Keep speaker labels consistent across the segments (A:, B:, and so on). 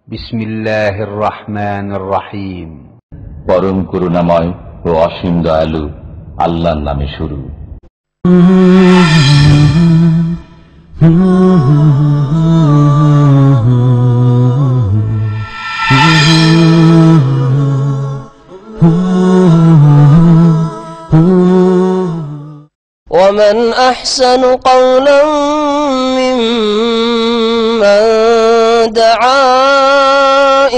A: বিসমিল্লাহির রহমানির রহিম।
B: পরম করুণাময় ও অসীম দয়ালু আল্লাহর নামে শুরু।
C: ومن أحسن قولا ممن دعا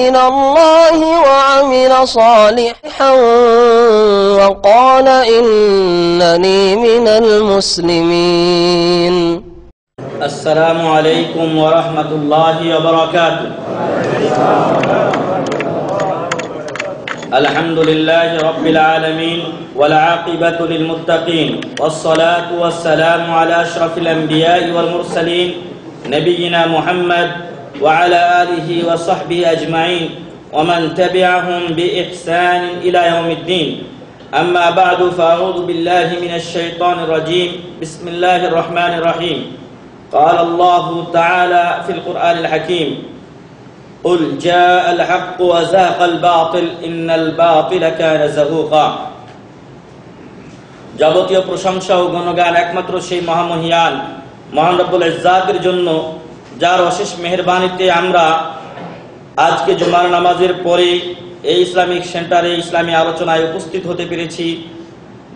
C: إلى الله وعمل صالحا وقال إنني من المسلمين.
D: السلام عليكم ورحمة الله وبركاته. الحمد لله رب العالمين والعاقبة للمتقين والصلاة والسلام على أشرف الأنبياء والمرسلين نبينا محمد وعلى آله وصحبه أجمعين ومن تبعهم بإحسان إلى يوم الدين. أما بعد فأعوذ بالله من الشيطان الرجيم. بسم الله الرحمن الرحيم. قال الله تعالى في القرآن الحكيم: قل جاء الحق وزهق الباطل إن الباطل كان زهوقا. যাবতীয় প্রশংসা ও গুণগান একমাত্র সেই মহামহিয়ান মহান রব্বুল ইজ্জাতের জন্য, যার অশেষ মেহেরবানিতে আমরা আজকে জুমার নামাজের পরে এই ইসলামিক সেন্টারে ইসলামী আলোচনায় উপস্থিত হতে পেরেছি।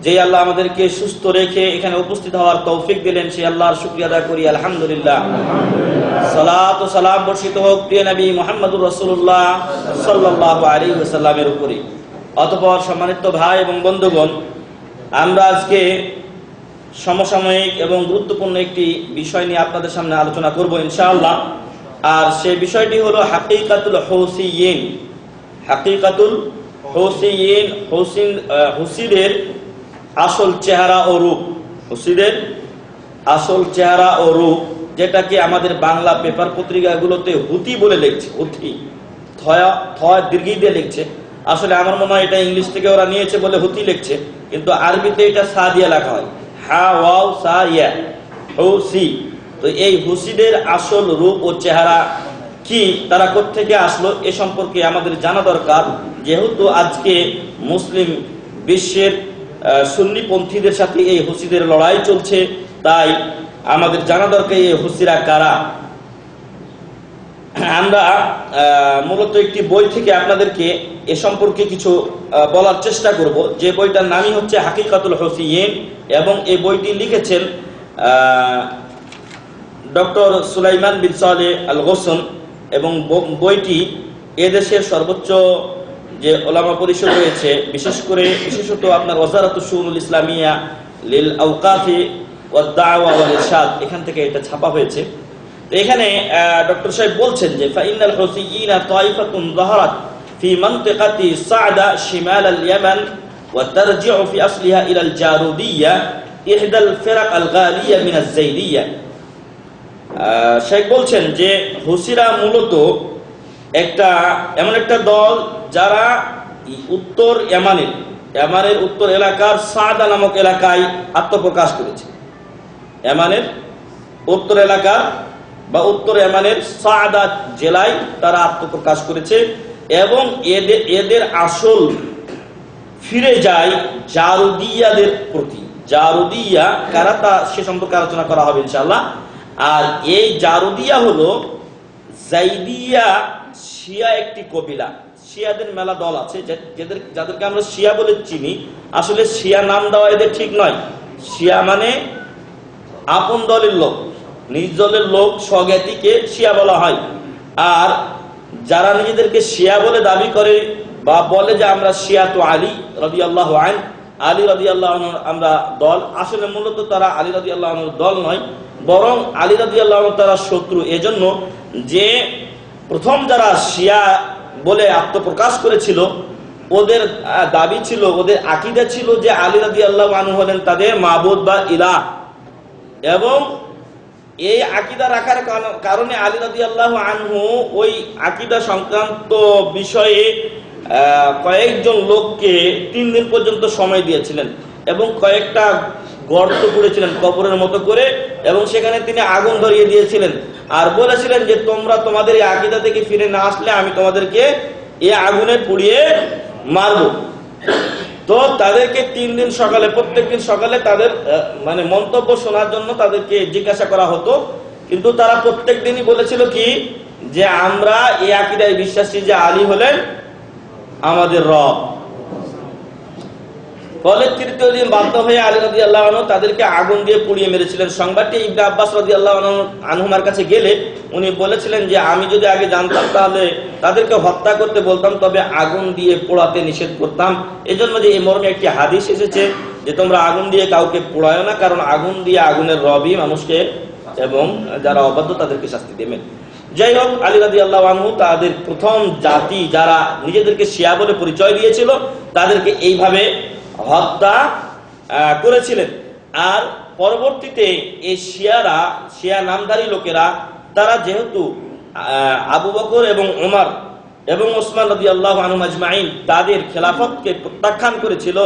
D: যে আল্লাহ আমাদেরকে সুস্থ রেখে এখানে উপস্থিত হওয়ার তৌফিক দিলেন, সেই আল্লাহর শুকরিয়া আদায় করি আলহামদুলিল্লাহ। সালাত ও সালাম বর্ষিত হোক প্রিয় নবী মুহাম্মদুর রাসূলুল্লাহ সাল্লাল্লাহু আলাইহি ওয়াসাল্লামের উপরে। অতঃপর সম্মানিত ভাই এবং বন্ধুগণ, আমরা আজকে সমসাময়িক এবং গুরুত্বপূর্ণ একটি বিষয় নিয়ে আপনাদের সামনে আলোচনা করব ইনশাআল্লাহ। আর সেই বিষয়টি হলো হাকিকাতুল হুসিয়িন। হাকিকাতুল হুসিয়িন, হুসিদের আসল চেহারা ও রূপ। হুসিদের আসল চেহারা ও রূপ, যেটাকে আমাদের বাংলা পেপার পত্রিকাগুলোতে হুতি বলে লিখছে। হুতি থয় দীর্ঘই দিয়ে লিখছে। আসলে আমার মনে হয় এটা ইংলিশ থেকে ওরা নিয়েছে বলে হুতি লিখছে, কিন্তু আরবিতে এটা সা দিয়ে লেখা হয়, হা ওয়াও সা ইয়া, হুসি। তো এই হুসিদের আসল রূপ ও চেহারা কি, তারা কোত্থেকে আসলো, এ সম্পর্কে আমাদের জানা দরকার। যেহেতু আজকে মুসলিম বিশ্বের সুন্নিপন্থীদের সাথে এই হুসিদের লড়াই চলছে, তাই আমাদের জানা দরকার এই হুসিরা কারা। আমরা মূলত একটি বই থেকে আপনাদেরকে এ সম্পর্কে কিছু বলার চেষ্টা করব, যে বইটার নামই হচ্ছে হাকিকাতুল হুসিয়িন, এবং এই বইটি লিখেছেন ডক্টর সুলাইমান বিন সালেহ আল গোসন। এবং বইটি এদেশের সর্বোচ্চ যে ওলামা পরিষদ রয়েছে, বিশেষত আপনার ওয়াজারাতুশ শুউনুল ইসলামিয়া লিল আওকাফি ওয়াদ দাওয়া ওয়াল ইরশাদ, এখান থেকে এটা ছাপা হয়েছে। তো এখানে ডক্টর সাহেব বলছেন যে ফাইনাল হুসিয়িনা তাইফাতুন যাহারাত ফি মানতিকাতি সা'দা শিমাল আল ইয়ামান ওয়া তারজি'ু ফি আসলিহা ইলা আল জারুদিয়া ইহদাল ফিরাক আল গালিয়া মিন আল যাইদিয়া। শেখ বলছেন যে হুসিরা মূলত এমন একটা দল যারা উত্তর ইয়ামানের উত্তর এলাকার সা'দা নামক এলাকায় আত্মপ্রকাশ করেছে। ইয়ামানের উত্তর এলাকা বা উত্তর ইয়ামানের সা'দা জেলায় তারা আত্মপ্রকাশ করেছে, এবং এদের আসল ফিরে যায় জারুদিয়াদের প্রতি। জারুদিয়া কারা, তা সে সম্পর্কে আলোচনা করা হবে ইনশাআল্লাহ। আর এই জারুদিয়া হলো জাইদিয়া শিয়া একটি কবিলা। শিয়াদের মেলা দল আছে, যাদেরকে আমরা শিয়া বলে চিনি। আসলে শিয়া নাম দেওয়া এদের ঠিক নয়। শিয়া মানে আপন দলের লোক, নিজ দলের লোক, স্বজ্ঞাতিকে শিয়া বলা হয়। আর যারা নিজেদেরকে শিয়া বলে দাবি করে বা বলে যে আমরা শিয়া তো আলী রাদিয়াল্লাহু আনহু, আলী রাদিয়াল্লাহু আনহু আমরা দল, আসলে মূলত তারা আলী রাদিয়াল্লাহু আনহুর দল নয়, বরং আলী রাদিয়াল্লাহু আনহু তারা শত্রু। এজন্য যে প্রথম যারা শিয়া বলে আত্মপ্রকাশ করেছিল, ওদের দাবি ছিল, ওদের আকীদা ছিল যে আলী রাদিয়াল্লাহু আনহু হলেন তাদের মাবুদ বা ইলাহ। এবং এই আকীদা রাখার কারণে আলী রাদিয়াল্লাহু আনহু ওই আকীদা সংক্রান্ত বিষয়ে কয়েকজন লোককে 3 দিন পর্যন্ত সময় দিয়েছিলেন, এবং কয়েকটা গর্ত করেছিলেন কবরের মতো করে, এবং সেখানে তিনি আগুন ধরিয়ে দিয়েছিলেন আর বলেছিলেন যে তোমরা তোমাদের এই আকীদা থেকে ফিরে না আসলে আমি তোমাদেরকে এই আগুনে পুড়িয়ে মারব। তো তাদেরকে 3 দিন সকালে, প্রত্যেকদিন সকালে তাদের মানে মন্তব্য শোনার জন্য তাদেরকে জিজ্ঞাসা করা হতো, কিন্তু তারা প্রত্যেক দিনই বলেছিল কি যে আমরা এই আকীদায় বিশ্বাসী যে আলী হলেন আমাদের রব। ফলে তৃতীয় দিন বাধ্য হয়ে আলী রাদিয়াল্লাহু আনহু তাদেরকে আগুন দিয়ে পুড়িয়ে মেরেছিলেন। সংবাদটি ইবনে আব্বাস রাদিয়াল্লাহু আনহুমার কাছে গেলে উনি বলেছিলেন যে আমি যদি আগে জানতাম তাহলে তাদেরকে হত্যা করতে বলতাম, তবে আগুন দিয়ে পোড়াতে নিষেধ করতাম। এজন্য যে এই মর্মে একটি হাদিস এসেছে যে তোমরা আগুন দিয়ে কাউকে পোড়ায় না, কারণ আগুন দিয়ে আগুনের রবই মানুষকে এবং যারা অবাধ্য তাদেরকে শাস্তি দেবেন। যাই হোক, আলী রাদিয়াল্লাহু আনহু তাদের প্রথম জাতি যারা নিজেদেরকে শিয়া বলে পরিচয় দিয়েছিল তাদেরকে এইভাবে হত্যা করেছিলেন। আর পরবর্তীতে এই শিয়া নামধারী লোকেরা তারা যেহেতু আবু বকর এবং ওমর এবং ওসমান রাদিয়াল্লাহু আনহুম আজমাইন তাদের খেলাফতকে প্রত্যাখ্যান করেছিল,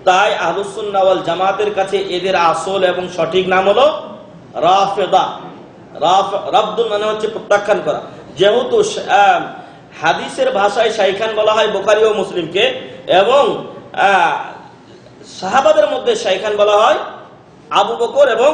D: তাই আহলুস সুন্নাহ ওয়াল জামাতের কাছে এদের আসল এবং সঠিক নাম হলো রাফেদা। রাফদুল মানে হচ্ছে প্রত্যাখ্যান করা। যেহেতু হাদিসের ভাষায় শাইখান বলা হয় বুখারী ও মুসলিমকে, এবং সাহাবাদের মধ্যে শাইখান বলা হয় আবু বকর এবং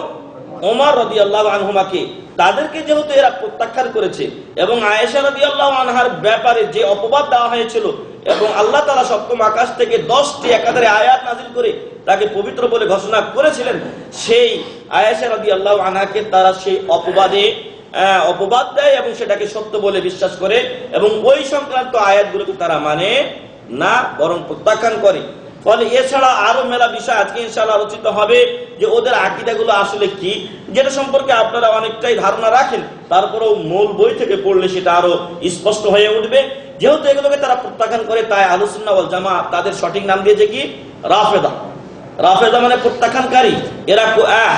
D: ওমর রাদিয়াল্লাহু আনহুমাকে। তাদেরকে যেহেতু এরা প্রত্যাখ্যান করেছে এবং আয়েশা রাদিয়াল্লাহু আনহার ব্যাপারে যে অপবাদ দেওয়া হয়েছিল এবং আল্লাহ তাআলা সপ্তম আকাশ থেকে 10টি একাধারে আয়াত নাযিল করে তাকে পবিত্র বলে ঘোষণা করেছিলেন, সেই আয়েশা রাদিয়াল্লাহু আনহাকে তারা সেই অপবাদ দেয় এবং সেটাকে সত্য বলে বিশ্বাস করে, এবং ওই সংক্রান্ত আয়াতগুলোকে তারা মানে না, বরং প্রত্যাখ্যান করে। ফলে এছাড়া আরো মেলা বিষয় আজকে ইনশাআল্লাহ আলোচিত হবে যে ওদের আকীদাগুলো আসলে কি, যেটা সম্পর্কে আপনারা অনেকটাই ধারণা রাখেন, তারপরেও মূল বই থেকে পড়লে সেটা আরো স্পষ্ট হয়ে উঠবে। যেহেতু এগুলোকে তারা প্রত্যাখ্যান করে, তাই আহলুস সুন্নাহ ওয়াল জামাত তাদের সঠিক নাম দিয়েছে কি রাফেদা। রাফেদা মানে প্রত্যাখ্যানকারী। এরা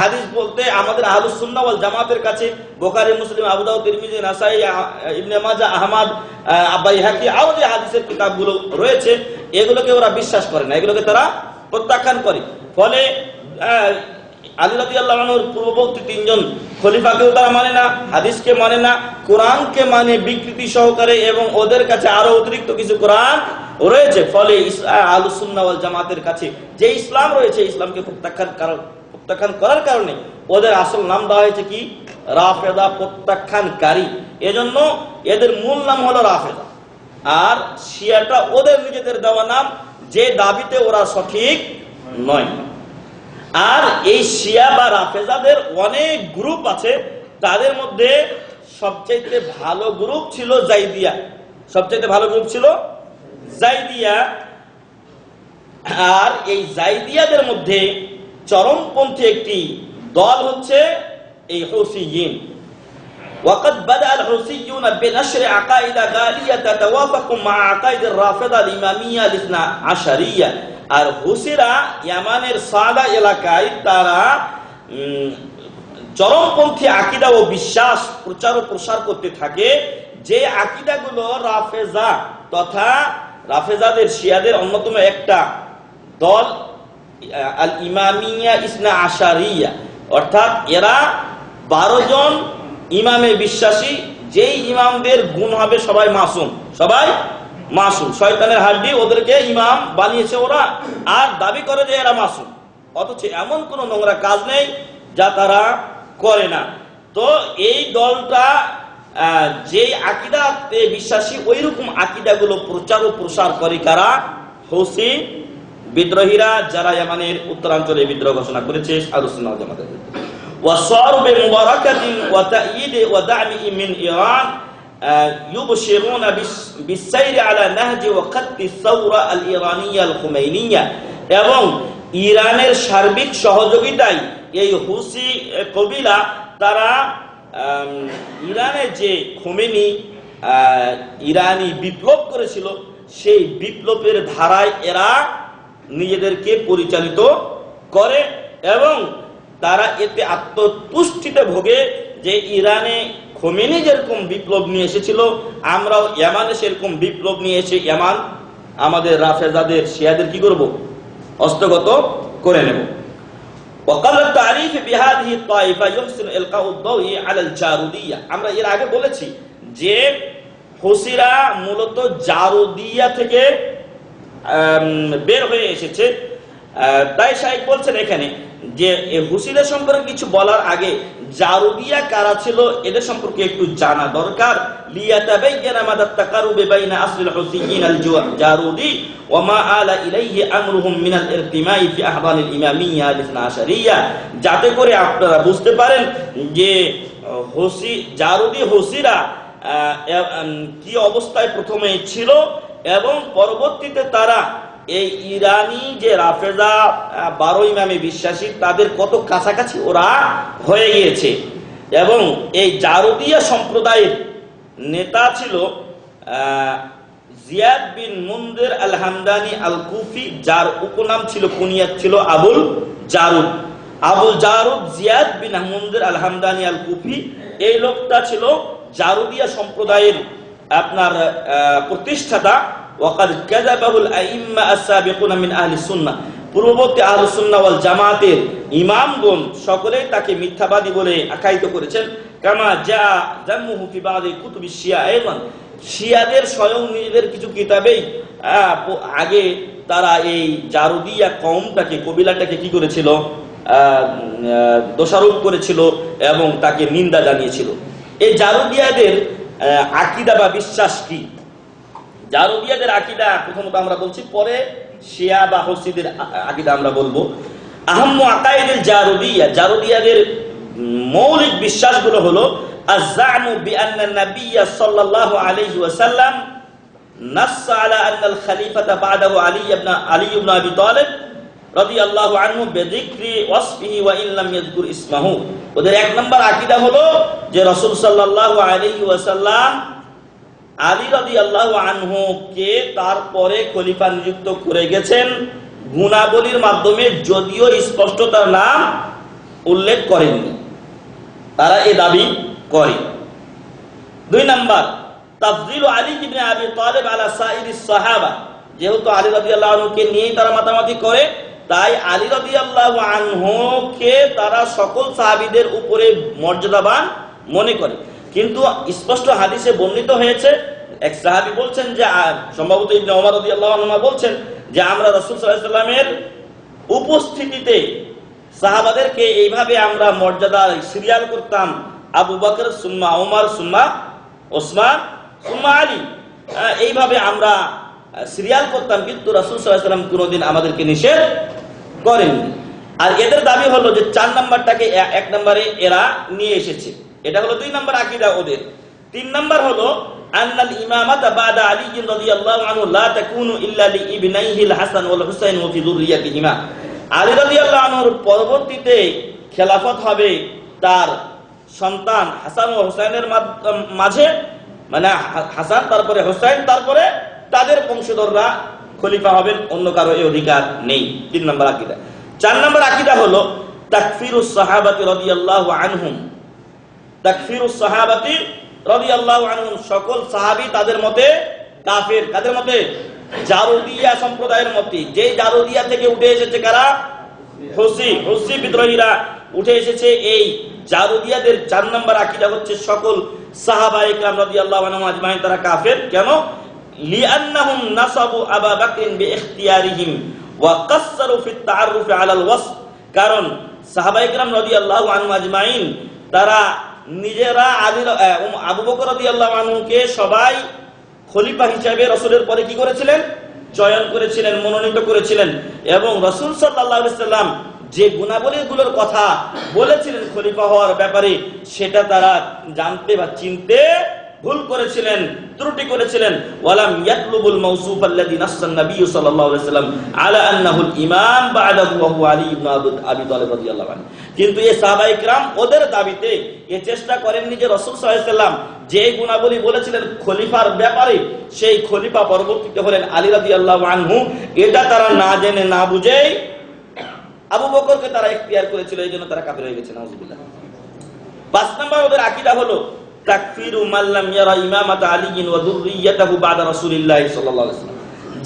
D: হাদিস বলতে আমাদের আহলুস সুন্নাহ ওয়াল জামাতের কাছে বুখারী, মুসলিম, আবু দাউদ, তিরমিজি, নাসাই, ইবনে মাজাহ, আহমদ, বাইহাকি আরো যে হাদিসের কিতাবগুলো রয়েছে এগুলোকে ওরা বিশ্বাস করে না, এগুলোকে তারা প্রত্যাখ্যান করে। ফলে আলী রাদিয়াল্লাহু আনহুর পূর্ববর্তী 3 জন খলিফাকেও তারা মানে না, হাদিসকে মানে না, কোরআনকে মানে বিকৃতি সহকারে, এবং ওদের কাছে আরো অতিরিক্ত কিছু কোরআন রয়েছে। ফলে আহলুস সুন্নাহ ওয়াল জামাতের কাছে যে ইসলাম রয়েছে, ইসলামকে প্রত্যাখ্যান করার কারণে ওদের আসল নাম দেওয়া হয়েছে কি রাফেদা, প্রত্যাখ্যানকারী। এজন্য এদের মূল নাম হলো রাফেদা, আর শিয়াটা ওদের নিজেদের দেওয়া নাম, যে দাবিতে ওরা সঠিক নয়। আর এই শিয়া বা রাফেজাদের অনেক গ্রুপ আছে, তাদের মধ্যে সবচেয়ে ভালো গ্রুপ ছিল জাইদিয়া। সবচেয়ে ভালো গ্রুপ ছিল জাইদিয়া। আর এই জাইদিয়াদের মধ্যে চরমপন্থী একটি দল হচ্ছে এই হুসিয়্যিন। وقد بدأ الحوثيون بنشر عقائد غالية تتوافق مع عقائد الرافضة الإمامية الاثنا عشرية। আর হুসিরা ইয়ামানের সাদা এলাকায় তারা চরমপন্থী আকীদা ও বিশ্বাস প্রচার ও প্রসার করতে থাকে, যে আকীদাগুলো রাফেজা তথা রাফেজাদের শিয়াদের অন্যতম একটা দল আল ইমামিয়া ইসনা আশারিয়া, অর্থাৎ এরা 12 জন ইমামে বিশ্বাসী, যেই ইমামদের গুণ হবে সবাই মাসুম, সবাই মাসুম, শয়তানের হাড্ডি, ওদেরকে ইমাম বানিয়েছে ওরা, আর দাবি করে যে এরা মাসুম, অথচ এমন কোন নোংরা কাজ নেই যা তারা করে না। তো এই দলটা যে আকীদাতে বিশ্বাসী ওই রকম আকীদাগুলো প্রচার ও প্রসার করে কারা? হুসি বিদ্রোহীরা, যারা ইয়ামানের উত্তরাঞ্চলে বিদ্রোহ ঘোষণা করেছে আহলুস সুন্নাহ ওয়াল জামাতের। وصاروا بمباركة وتأييد ودعم من إيران يبشرون بالسير على نهج وقت الثورة الإيرانية الخمينية। এবং ইরানের সার্বিক সহযোগিতায় এই হুসি কবিলা তারা ইরানে যে খোমেনি ইরানি বিপ্লব করেছিল সেই বিপ্লবের ধারায় এরা নিজেদেরকে পরিচালিত করে, এবং তারা এতে আত্মতুষ্টিতে ভোগে যে ইরানে খোমেনি যেরকম বিপ্লব নিয়ে এসেছিল আমরাও ইয়ামানে সেরকম বিপ্লব নিয়ে এসে ইয়ামান আমাদের রাফেজাদের শিয়াদের কি করব? হস্তগত করে নেব। وقبل التعريف بهذه الطائفة يحسن إلقاء الضوء على الجارودية। আমরা এর আগে বলেছি যে হুসিরা মূলত জারুদিয়া থেকে বের হয়ে এসেছে। তাই শাইখ বলছেন এখানে যে হুসিরা সম্পর্কে কিছু বলার আগে জারুদিয়া কারা ছিল এদের সম্পর্কে একটু জানা দরকার। লিয়াতাবায়্যানা মাদাত তাকারুব বাইনা আসলিল হুসিয়্যিন আল জারুদি ওয়া মা আলা ইলাইহি আমরুহুম মিনাল ইরতিমাই ফি আহবানিল ইমামিয়্যা আল ইসনা আশারিয়্যা, যাতে করে আপনারা বুঝতে পারেন যে জারুদি হুসিরা কি অবস্থায় প্রথমে ছিল এবং পরবর্তীতে তারা এই ইরানি যে রাফেজা 12 ইমামে বিশ্বাসী তাদের কত কাছাকাছি ওরা হয়ে গিয়েছে। এবং এই জারুদিয়া সম্প্রদায়ের নেতা ছিল জিয়াদ বিন মুনজির আল হামদানি আল কুফি, যার উপনাম ছিল কুনিয়াত ছিল আবুল জারুদ। আবুল জারুদ জিয়াদ বিন মুনজির আল হামদানি আল কুফি, এই লোকটা ছিল জারুদিয়া সম্প্রদায়ের আপনার প্রতিষ্ঠাতা। ওয়াকাদ কাযাবাহুল আইম্মা আস-সাবিকুনা মিন আহলি সুন্নাহ, পূর্ববর্তী আহলুস সুন্নাহ ওয়াল জামাতের ইমামগণ সকলেই তাকে মিথ্যাবাদী বলে আখ্যায়িত করেছেন। কামা জা জামুহু ফি বাদি কুতুবি শিয়া, এবং শিয়াদের স্বয়ং নিজেদের কিছু কিতাবেই আগে তারা এই জারুদিয়া কওমটাকে কবিলাটাকে কি করেছিল, দোষারোপ করেছিল এবং তাকে নিন্দা জানিয়েছিল। এই জারুদিয়াদের আকীদা বা বিশ্বাস কি? জারুদিয়াদের আকীদা প্রথমত আমরা বলছি, পরে শিয়া বা হুসিদের আকীদা আমরা বলবো। আহাম্মু আকাইদুল জারুদিয়া, জারুদিয়াদের মৌলিক বিশ্বাসগুলো হলো আয-যা'মু বিআন্না নাবিয়্য সাল্লাল্লাহু আলাইহি ওয়াসাল্লাম নাসসা আলা আন্নাল খলিফাতা বা'দাহু আলী ইবনে আবি তালিব রাদিয়াল্লাহু আনহু বিযিকরি ওয়াসফিহি ওয়া ইন লাম ইয়াযকুর ইসমাহু। ওদের এক নম্বর আকীদা হলো যে রাসূল সাল্লাল্লাহু আলাইহি ওয়াসাল্লাম আলী রাদিয়াল্লাহু আনহু কে তারপরে খলিফা নিযুক্ত করে গেছেন গুণাবলীর মাধ্যমে, যদিও স্পষ্ট তার নাম উল্লেখ করেননি। তারা এই দাবি করে। দুই নাম্বার তাফযীলু আলী ইবনে আবি তালিব আলা সাইরিস সাহাবা, যেহেতু আলী রাদিয়াল্লাহু আনহু কে নিয়ে তারা মাতামাতি করে, তাই আলী রাদিয়াল্লাহু আনহু কে তারা সকল সাহাবীদের উপরে মর্যাদাবান মনে করে। কিন্তু স্পষ্ট হাদিসে বর্ণিত হয়েছে, এক সাহাবী বলছেন যে, সম্ভবত ইবনে ওমর রাদিয়াল্লাহু আনহু বলছেন যে আমরা রাসূল সাল্লাল্লাহু আলাইহি ওয়াসাল্লামের উপস্থিতিতে সাহাবাদেরকে এইভাবে আমরা মর্যাদা সিরিয়াল করতাম, আবু বকর সুম্মা ওমর সুম্মা ওসমান সুম্মা আলী, এইভাবে আমরা সিরিয়াল করতাম, কিন্তু রাসূল সাল্লাল্লাহু আলাইহি ওয়াসাল্লাম কোনোদিন আমাদেরকে নিষেধ করেননি। আর এদের দাবি হলো যে 4 নাম্বারটাকে 1 নম্বরে এরা নিয়ে এসেছে, এটা হলো 2 নম্বর আকীদা ওদের। 3 নম্বর হলো আন্নাল ইমামাতা বাদা আলী রাদিয়াল্লাহু আনহু লা তাকুনু ইল্লা লি ইবনাইহিল হাসান ওয়াল হুসাইন ওয়া ফি যুররিয়াতিহিমা, আলী রাদিয়াল্লাহু আনহুর পরবর্তীতে খেলাফত হবে তার সন্তান হাসান ও হুসাইনের মাঝে, মানে হাসান তারপরে হুসাইন তারপরে তাদের বংশধররা খলিফা হবেন, অন্য কারো এই অধিকার নেই। 3 নম্বর আকীদা। 4 নম্বর আকীদা হলো তাকফিরুস সাহাবাতি রাদিয়াল্লাহু আনহুম, তাকফিরুস সাহাবাতি রাদিয়াল্লাহু আনহুম, সকল সাহাবী তাদের মতে কাফের। কাদের মতে? জারুদিয়া সম্প্রদায়ের মতে। যে জারুদিয়া থেকে উঠে এসেছে কারা? হুসি বিদ্রোহীরা উঠে এসেছে। এই জারুদিয়াদের 4 নম্বর আকীদা হচ্ছে সকল সাহাবায়ে কেরাম রাদিয়াল্লাহু আনহুম আজমাইন তারা কাফের। কেন? লিআন্নাহুম নাসাবু আবু বকর বিইখতিয়ারিহিম ওয়া কাসসারু ফিত তাআররুফ আলাল ওয়াসফ, কারণ সাহাবায়ে কেরাম রাদিয়াল্লাহু আনহুম আজমাইন তারা নিজেরা আবু বকর রাদিয়াল্লাহু আনহুকে সবাই খলিফা হিসেবে রাসূলের পরে কি করেছিলেন? চয়ন করেছিলেন, মনোনীত করেছিলেন। এবং রাসূল সাল্লাল্লাহু আলাইহি ওয়াসাল্লাম যে গুণাবলীগুলোর কথা বলেছিলেন খলিফা হওয়ার ব্যাপারে, সেটা তারা জানতে বা চিনতে ভুল করেছিলেন, ত্রুটি করেছিলেন। ওয়ালাম ইয়াতলুবুল মাওসুফ আল্লাযী নাসান নবী সাল্লাল্লাহু আলাইহি ওয়াসাল্লাম আলা আন্নাহুল ইমাম বা'দাহু ওয়া হুয়া আলী ইবনে আবি তালিব রাদিয়াল্লাহু আনহু। কিন্তু এই সাহাবায়ে কেরাম ওদের দাবিতে এই চেষ্টা করেননি যে রাসূল সাল্লাল্লাহু আলাইহি ওয়াসাল্লাম যে গুণাবলী বলেছিলেন খলিফার ব্যাপারে, সেই খলিফা পরবর্তীতে হলেন আলী রাদিয়াল্লাহু আনহু। এটা তারা না জেনে না বুঝেই আবু বকরকে তারা ইখতিয়ার করেছিল, এই জন্য তারা কাফের হয়ে গেছে। নাউযুবিল্লাহ। 5 নম্বর ওদের আকীদা হলো তাকফিরু মান লাম ইয়ারা ইমামাত আলী ওয়া যুররিয়াতাহু বা'দা রাসূলিল্লাহ সাল্লাল্লাহু আলাইহি ওয়াসাল্লাম,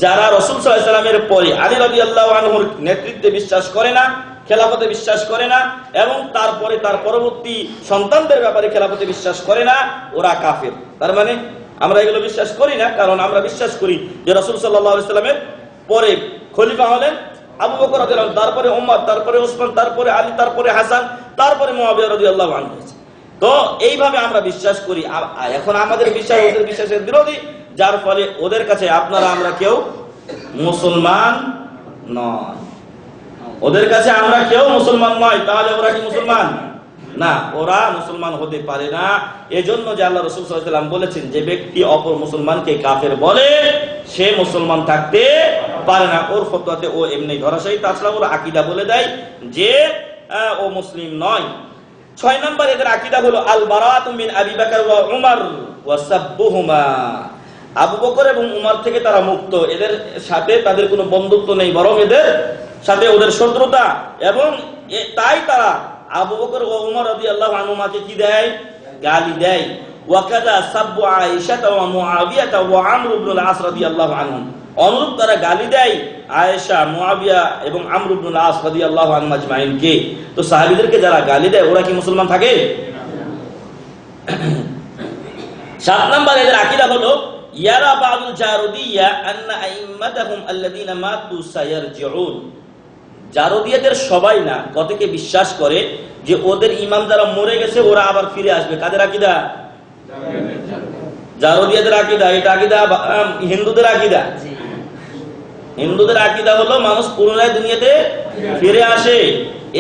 D: যারা রাসূল সাল্লাল্লাহু আলাইহি ওয়াসাল্লামের পরে আলী রাদিয়াল্লাহু আনহুর নেতৃত্বে বিশ্বাস করে না, খেলাফতে বিশ্বাস করে না এবং তারপরে তার পরবর্তী সন্তানদের ব্যাপারে খেলাফতে বিশ্বাস করে না, ওরা কাফের। তার মানে আমরা এগুলো বিশ্বাস করি না, কারণ আমরা বিশ্বাস করি যে রাসূল সাল্লাল্লাহু আলাইহি সাল্লামের পরে খলিফা হলেন আবু বকর রাদিয়াল্লাহু আনহু, তারপরে ওমর, তারপরে ওসমান, তারপরে আলী, তারপরে হাসান, তারপরে মুআবিয়া রাদিয়াল্লাহু আনহু। তো এইভাবে আমরা বিশ্বাস করি। এখন আমাদের বিশ্বাস ওদের বিশ্বাসের বিরোধী, যার ফলে ওদের কাছে আপনারা আমরা কেউ মুসলমান নয়, ওদের কাছে আমরা কেউ মুসলমান নয়। তাহলে ওরা কি মুসলমান? না, ওরা মুসলমান হতে পারে না। এজন্য যে আল্লাহ রাসূল সাল্লাল্লাহু আলাইহি ওয়াসাল্লাম বলেছেন, যে ব্যক্তি অপর মুসলমানকে কাফের বলে সে মুসলমান থাকতে পারে না। ওর ফতোয়াতে ও এমনি ধরাশায়ী। তাছাড়া ওর আকীদা বলে দেয় যে ও মুসলিম নয়। 6 নম্বর এদের আকীদা হলো আল বারাআতু মিন আবি বকর ওয়া উমর ওয়া সাব্বুহুমা। আবু বকর এবং উমর থেকে তারা মুক্ত, এদের সাথে তাদের কোনো বন্ধুত্ব নেই, বরং এদের সাথে ওদের শত্রুতা। এবং তাই তারা আবু বকর ও উমর রাদিয়াল্লাহু আনহুমাকে কি দেয়? গালি দেয়। ওয়া কাযা সাব্বু আয়েশা ওয়া মুআবিয়া ওয়া আমর ইবনে আল আস রাদিয়াল্লাহু আনহুম। অনুরূপ তারা গালি দেয় আয়েশা, মুআবিয়া এবং আমর ইবনে আল আস রাদিয়াল্লাহু আনহুম আজমাইনকে। তো সাহাবীদেরকে যারা গালি দেয় ওরা কি মুসলমান থাকে? 7 নম্বর এদের আকীদা হলো ইয়ারা বা'দুল জারুদিয়া আন্না আইম্মাতাহুম আল্লাযীনা মাতু সায়ারজিউন। জারুদিয়াদের সবাই না, কতকে বিশ্বাস করে যে ওদের ইমাম যারা মরে গেছে ওরা আবার ফিরে আসবে। কাদের আকীদা? জারুদিয়াদের আকীদা। এটা আকীদা হিন্দুদের আকীদা। হিন্দুদের আকীদা হলো মানুষ পুনরায় দুনিয়াতে ফিরে আসে।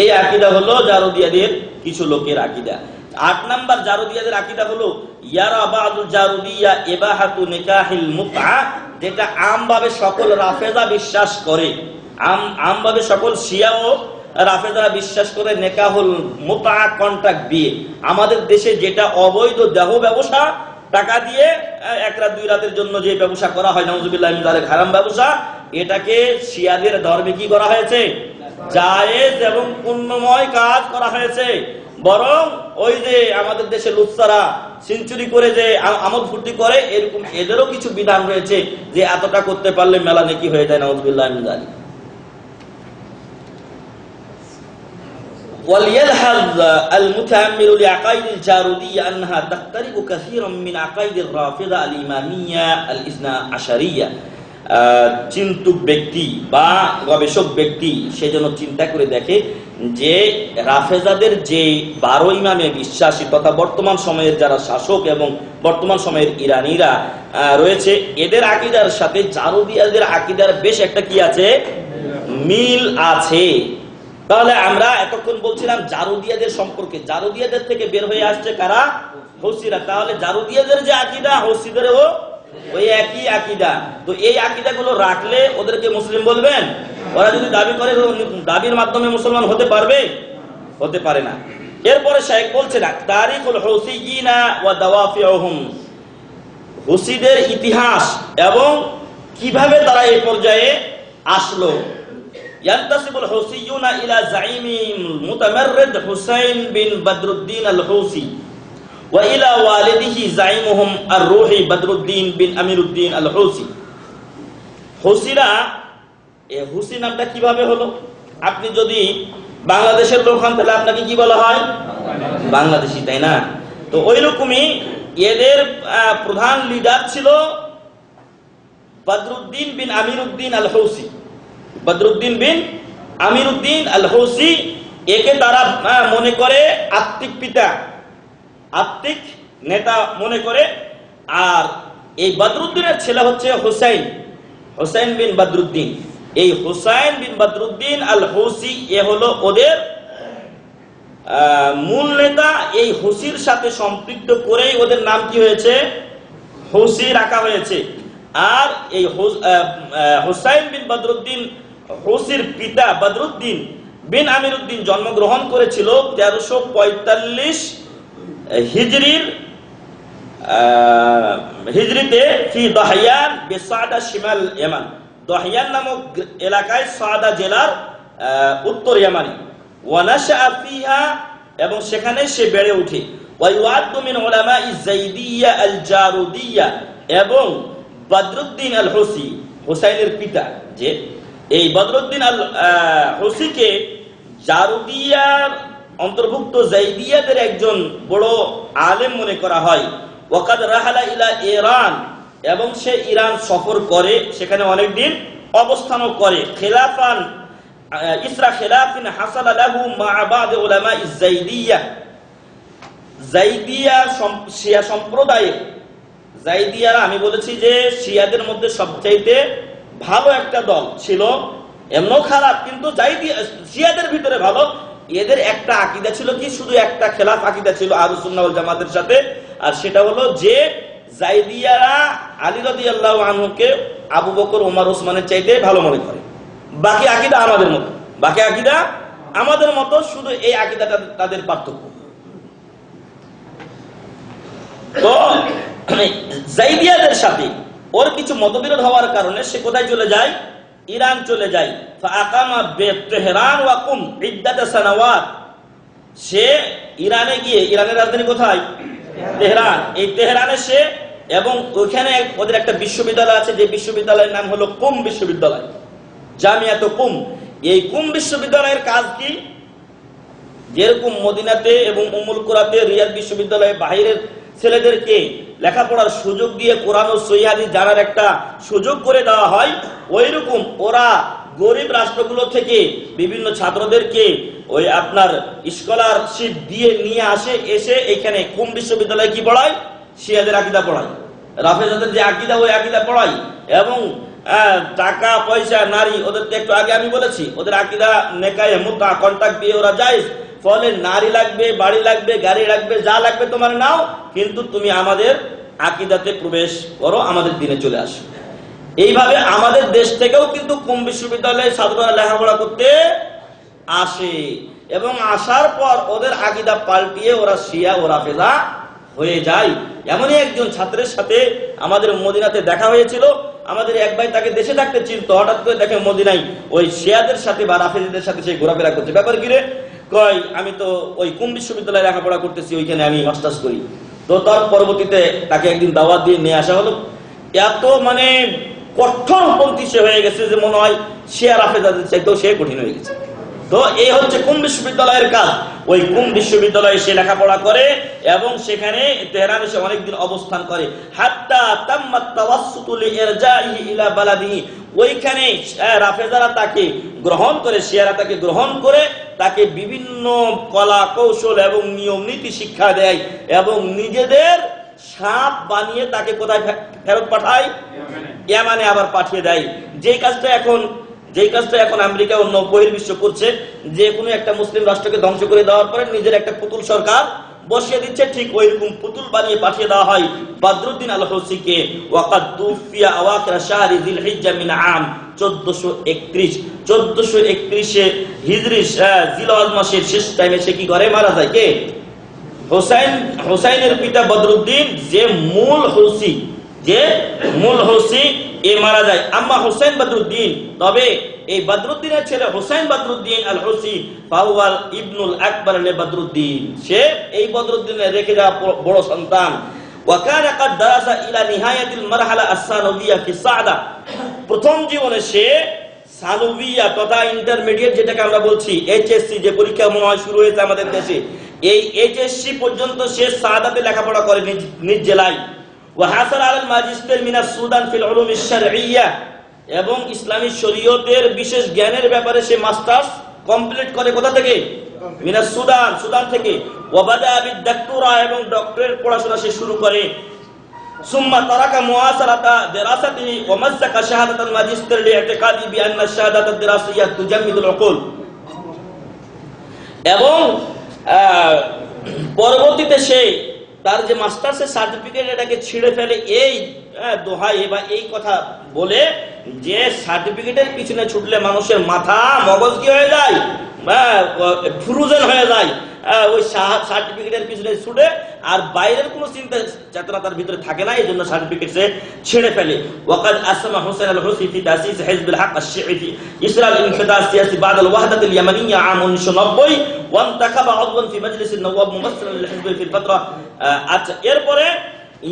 D: এই আকীদা হলো জারুদিয়াদের কিছু লোকের আকীদা। 8 নাম্বার জারুদিয়াদের আকীদা হলো ইয়ারা বা'দুল জারুদিয়া ইবাহাতু নিকাহিল মুতআ, যেটা আমভাবে সকল রাফেজা বিশ্বাস করে। আমভাবে সকল শিয়া ও রাফেজারা বিশ্বাস করে নিকাহুল মুতআ, কন্ট্রাক্ট বিয়ে। আমাদের দেশে যেটা অবৈধ দেহ ব্যবসা, টাকা দিয়ে 1 রাত 2 রাতের জন্য যে ব্যবসা করা হয়, নাউযুবিল্লাহি মিন যালিক, হারাম ব্যবসা, এটাকে শিয়াদের ধর্মে কি করা হয়েছে? জায়েজ এবং পুণ্যময় কাজ করা হয়েছে। বরং ওই যে আমাদের দেশে লুচ্চারা সেঞ্চুরি করে যে আমোদ ফুর্তি করে, এরকম এদেরও কিছু বিধান রয়েছে যে এতটা করতে পারলে মেলা নেকি হয়ে যায়, নাউযুবিল্লাহি মিন যালিক। وليلحظ المتأمل لعقائد الجارودية أنها تقترب كثيرا من عقائد الرافضة الإمامية الاثنا عشرية। চিন্তক ব্যক্তি বা গবেষক ব্যক্তি সেজন্য চিন্তা করে দেখে যে রাফেজাদের যে 12 ইমামে বিশ্বাসী তথা বর্তমান সময়ের যারা শাসক এবং বর্তমান সময়ের ইরানিরা রয়েছে, এদের আকীদার সাথে জারুদিয়াদের আকীদার বেশ একটা কি আছে? মিল আছে। তাহলে আমরা এতক্ষণ বলছিলাম জারুদিয়াদের সম্পর্কে। জারুদিয়াদের থেকে বের হয়ে আসছে কারা? হুসিরা। তাহলে জারুদিয়াদের যে আকীদা হুসিদেরও ওই একই আকীদা। তো এই আকীদাগুলো রাখলে ওদেরকে মুসলিম বলবেন? ওরা যদি দাবি করে, দাবির মাধ্যমে মুসলমান হতে পারবে? হতে পারে না। এরপরে শাইখ বলছেন তারিখুল হুসিয়িনা ওয়া দাওয়াফিউহুম, হুসিদের ইতিহাস এবং কিভাবে তারা এই পর্যায়ে আসলো। ইয়ান্তাসিবুল হুসিয়ুনা ইলা জাইমিল মুতামাররিদ হুসাইন বিন বদরুদ্দিন আল হুসি ওয়া ইলা ওয়ালিদিহি জাইমুহুম আর-রূহি বদরুদ্দিন বিন আমিরুদ্দিন আল হুসি। হুসিরা, এই হুসি নামটা কিভাবে হলো? আপনি যদি বাংলাদেশের লোক হন তাহলে আপনাকে কি বলা হয়? বাংলাদেশী, তাই না? তো ওইরকমই এদের প্রধান লিডার ছিল বদরুদ্দিন বিন আমিরুদ্দিন আল হুসি। বদরুদ্দিন বিন আমিরুদ্দিন আল হুসি, একে তারা মনে করে আত্মিক পিতা, আত্মিক নেতা মনে করে। আর এই বদরুদ্দিনের ছেলে হচ্ছে হুসাইন, হুসাইন বিন বদরুদ্দিন। এই হুসাইন বিন বদরুদ্দিন আল হুসি এ হলো ওদের মূল নেতা। এই হুসির সাথে সম্পৃক্ত করেই ওদের নাম কি হয়েছে? হুসি রাখা হয়েছে। আর এই হুসাইন বিন বদরুদ্দিন হুসির পিতা বদরুদ্দিন বিন আমিরুদ্দিন জন্মগ্রহণ করেছিল 1345 হিজরিতে ফি দাহিয়ান বিসাদা শিমাল ইয়ামান। দাহিয়ান নামক এলাকায় সাদা জেলার উত্তর ইয়ামানে। ওয়া নাশা ফিহা, এবং সেখানে সে বেড়ে ওঠে। ওয়া ইউআদ্দু মিন উলামাই যাইদিয়া আল জারুদিয়া, এবং বদরুদ্দিন আল হুসি, হুসাইনের পিতা, যে এই বদরুদ্দিন আল হুসিকে জারুদিয়ার অন্তর্ভুক্ত জাইদিয়াদের একজন বড় আলেম মনে করা হয়। ওয়াকাদ রাহালা ইলা ইরান, এবং সে ইরান সফর করে, সেখানে অনেকদিন অবস্থানও করে। খিলাফান ইসরা খিলাফিন হাসালা লাহু মা বাদ উলামা ইজ-জাইদিয়া, জাইদিয়া শিয়া সম্প্রদায়ের, জাইদিয়ারা আমি বলেছি যে শিয়াদের মধ্যে সবচাইতে ভালো একটা দল ছিল, এমনও খারাপ কিন্তু জাইদিয়া শিয়াদের ভিতরে ভালো। এদের একটা আকীদা ছিল কি, শুধু একটা খেলাফ আকীদা ছিল আহলুস সুন্নাহ ওয়াল জামাতের সাথে, আর সেটা হলো যে জাইদিয়ারা আলী রাদিয়াল্লাহু আনহুকে আবু বকর, ওমর, ওসমানের চাইতে ভালো মনে করে। বাকি আকীদা আমাদের মতো, বাকি আকীদা আমাদের মতো, শুধু এই আকীদাটা তাদের পার্থক্য। তো জাইদিয়াদের সাথে ওর কিছু মতবিরোধ হওয়ার কারণে সে কোথায় চলে যায়? ইরান চলে যায়। ফাআকামা বিতেহরান ওয়া কুম ইদ্দাত সানাওয়াত, সে ইরানে গিয়ে, ইরানের রাজধানী কোথায়? তেহরান। এই তেহরানে সে, এবং ওখানে ওদের একটা বিশ্ববিদ্যালয় আছে, যে বিশ্ববিদ্যালয়ের নাম হলো কুম বিশ্ববিদ্যালয়, জামিয়াত কুম। এই কুম বিশ্ববিদ্যালয়ের কাজ কি? যেরকম মদিনাতে এবং উম্মুল কুরাতে, রিয়াদ বিশ্ববিদ্যালয়ে বাহিরের ছেলেদেরকে লেখাপড়ার সুযোগ দিয়ে কোরআন ও সহিহ হাদিস জানার একটা সুযোগ করে দেওয়া হয়, ওইরকম ওরা গরিব রাষ্ট্রগুলো থেকে বিভিন্ন ছাত্রদেরকে ওই আপনার স্কলারশিপ দিয়ে নিয়ে আসে, এসে এখানে কুম বিশ্ববিদ্যালয়ে কি পড়ায়? শিয়াদের আকীদা পড়ায়, রাফেজাদের যে আকীদা ওই আকীদা পড়ায়। এবং টাকা পয়সা নারী, ওদের তো একটু আগে আমি বলেছি ওদের আকীদা নেকায়ে মুতা, কন্ট্রাক্ট দিয়ে ওরা যায়। ফলে নারী লাগবে, বাড়ি লাগবে, গাড়ি লাগবে, যা লাগবে তোমার নাও, কিন্তু তুমি আমাদের আকীদাতে প্রবেশ করো, আমাদের দিনে চলে আসো। এইভাবে আমাদের দেশ থেকেও কিন্তু কুম বিশ্ববিদ্যালয়ে ছাত্ররা লেখাপড়া করতে আসে, এবং আসার পর ওদের আকীদা পাল্টিয়ে ওরা শিয়া ও রাফেজা হয়ে যায়। এমনই একজন ছাত্রের সাথে আমাদের মদিনাতে দেখা হয়েছিল। আমাদের এক ভাই তাকে দেশে থাকতে চিনতো, হঠাৎ করে দেখে মদিনায় ওই শিয়াদের সাথে বা রাফেজীদের সাথে সে ঘোরাফেরা করছে। ব্যাপার কি রে? কয় আমি তো ওই কুম বিশ্ববিদ্যালয়ে লেখাপড়া করতেছি, ওইখানে আমি মাস্টার্স করি। তো তার পরবর্তীতে তাকে একদিন দাওয়াত দিয়ে নিয়ে আসা হলো। এত মানে কঠোরপন্থী সে হয়ে গেছে যে মনে হয় শিয়া রাফেজাদের চাইতেও সে কঠিন হয়ে গেছে। তো এই হচ্ছে কুম বিশ্ববিদ্যালয়ের কাজ। ওই কুম বিশ্ববিদ্যালয়ে সে লেখাপড়া করে এবং সেখানে তেহরানে সে অনেকদিন অবস্থান করে। হাত্তা তাম্মাত তাওয়াসসুতু লিইরজাইহি ইলা বালাদিহি, ওইখানে রাফেজারা তাকে গ্রহণ করে, শিয়ারা তাকে গ্রহণ করে তাকে বিভিন্ন কলা কৌশল এবং নিয়ম নীতি শিক্ষা দেয়, এবং নিজেদের সাপ বানিয়ে তাকে কোথায় ফেরত পাঠায়? ইয়ামানে আবার পাঠিয়ে দেয়। যেই কাজটা এখন আমেরিকা অন্য বহির্বিশ্ব করছে, যে কোনো একটা মুসলিম রাষ্ট্রকে ধ্বংস করে দেওয়ার পরে নিজের একটা পুতুল সরকার বসিয়ে দিচ্ছে, ঠিক ওইরকম পুতুল বানিয়ে পাঠিয়ে দেওয়া হয় বদরুদ্দিন আল হুসিকে। ওয়াকাদ তুফিয়া আওয়াখির শাহরি যিলহিজ্জা মিন আম 1431 হিজরি জিলহজ মাসের শেষ টাইমে সে কি করে? মারা যায়। কে? হোসাইনের পিতা বদরুদ্দিন, যে মূল হুসি, এ মারা যায়। আম্মা হোসেন বদরুদ্দিন, তবে এই বদরুদ্দিনের ছেলে হোসেন বদরুদ্দিন আল হুসি ফাহুয়াল ইবনুল আকবর লে বদরুদ্দিন, সে এই বদরুদ্দিনের রেখে যাওয়া বড় সন্তান। ওয়াকানা কাদ দারাসা ইলা নিহায়াতিল মারহালা আস-সানবিয়্যা ফি সাদা, প্রথম জীবনে সে সানবিয়্যা তথা ইন্টারমিডিয়েট, যেটাকে আমরা বলছি এইচএসসি, যে পরীক্ষা মনে হয় শুরু হয়েছে আমাদের দেশে, এই এইচএসসি পর্যন্ত সে সাদাতে লেখাপড়া করে নিজ জেলায়। ওয়াহাসাল আলাল ম্যাজিস্ট্রেট মিনাস সুদান ফিল উলুমিশ শারঈয়্যা, এবং ইসলামী শরীয়তের বিশেষ জ্ঞানের ব্যাপারে সে মাস্টার্স কমপ্লিট করে। কোথা থেকে? মিনাস সুদান, সুদান থেকে। ওয়াবাদা বিদ-দাক্তুরা, এবং ডক্টরেট পড়াশোনা সে শুরু করে। সুম্মা তারাকা মুআসারাতা দিরাসাতিহি ওয়া মাসসাকা শাহাদাতাল ম্যাজিস্ট্রেট লিইতিকাদি বিআন্না শাহাদাতাদ দিরাসিয়্যা তুজাম্মিদুল উকুল, এবং পরবর্তীতে সে তার যে মাস্টার্সের সার্টিফিকেট এটাকে ছিঁড়ে ফেলে এই দোহাই বা এই কথা বলে যে সার্টিফিকেটের পিছনে ছুটলে মানুষের মাথা মগজ কি হয়ে যায়? ফ্রোজেন হয়ে যায়। ওই সার্টিফিকেটের পিছনে ছুটে আর বাইরের কোনো চিন্তা চেতনা তার ভিতরে থাকে না, এই জন্য সার্টিফিকেট সে ছিঁড়ে ফেলে। ওয়াকাদ আসমা হোসেন আল হুসি ফি তাসিস হিজবুল হক আশ-শিঈ ফি ইসরাল ইনফিতা সিয়াসি বাদ আল ওয়াহদাত আল ইয়ামানিয়্যা আম 1990 ওয়া ইন্তাখাবা উযওয়ান ফি মাজলিস আন-নওয়াব মুমাসসিলান লিল হিজব ফি ফাতরা। আচ্ছা, এরপরে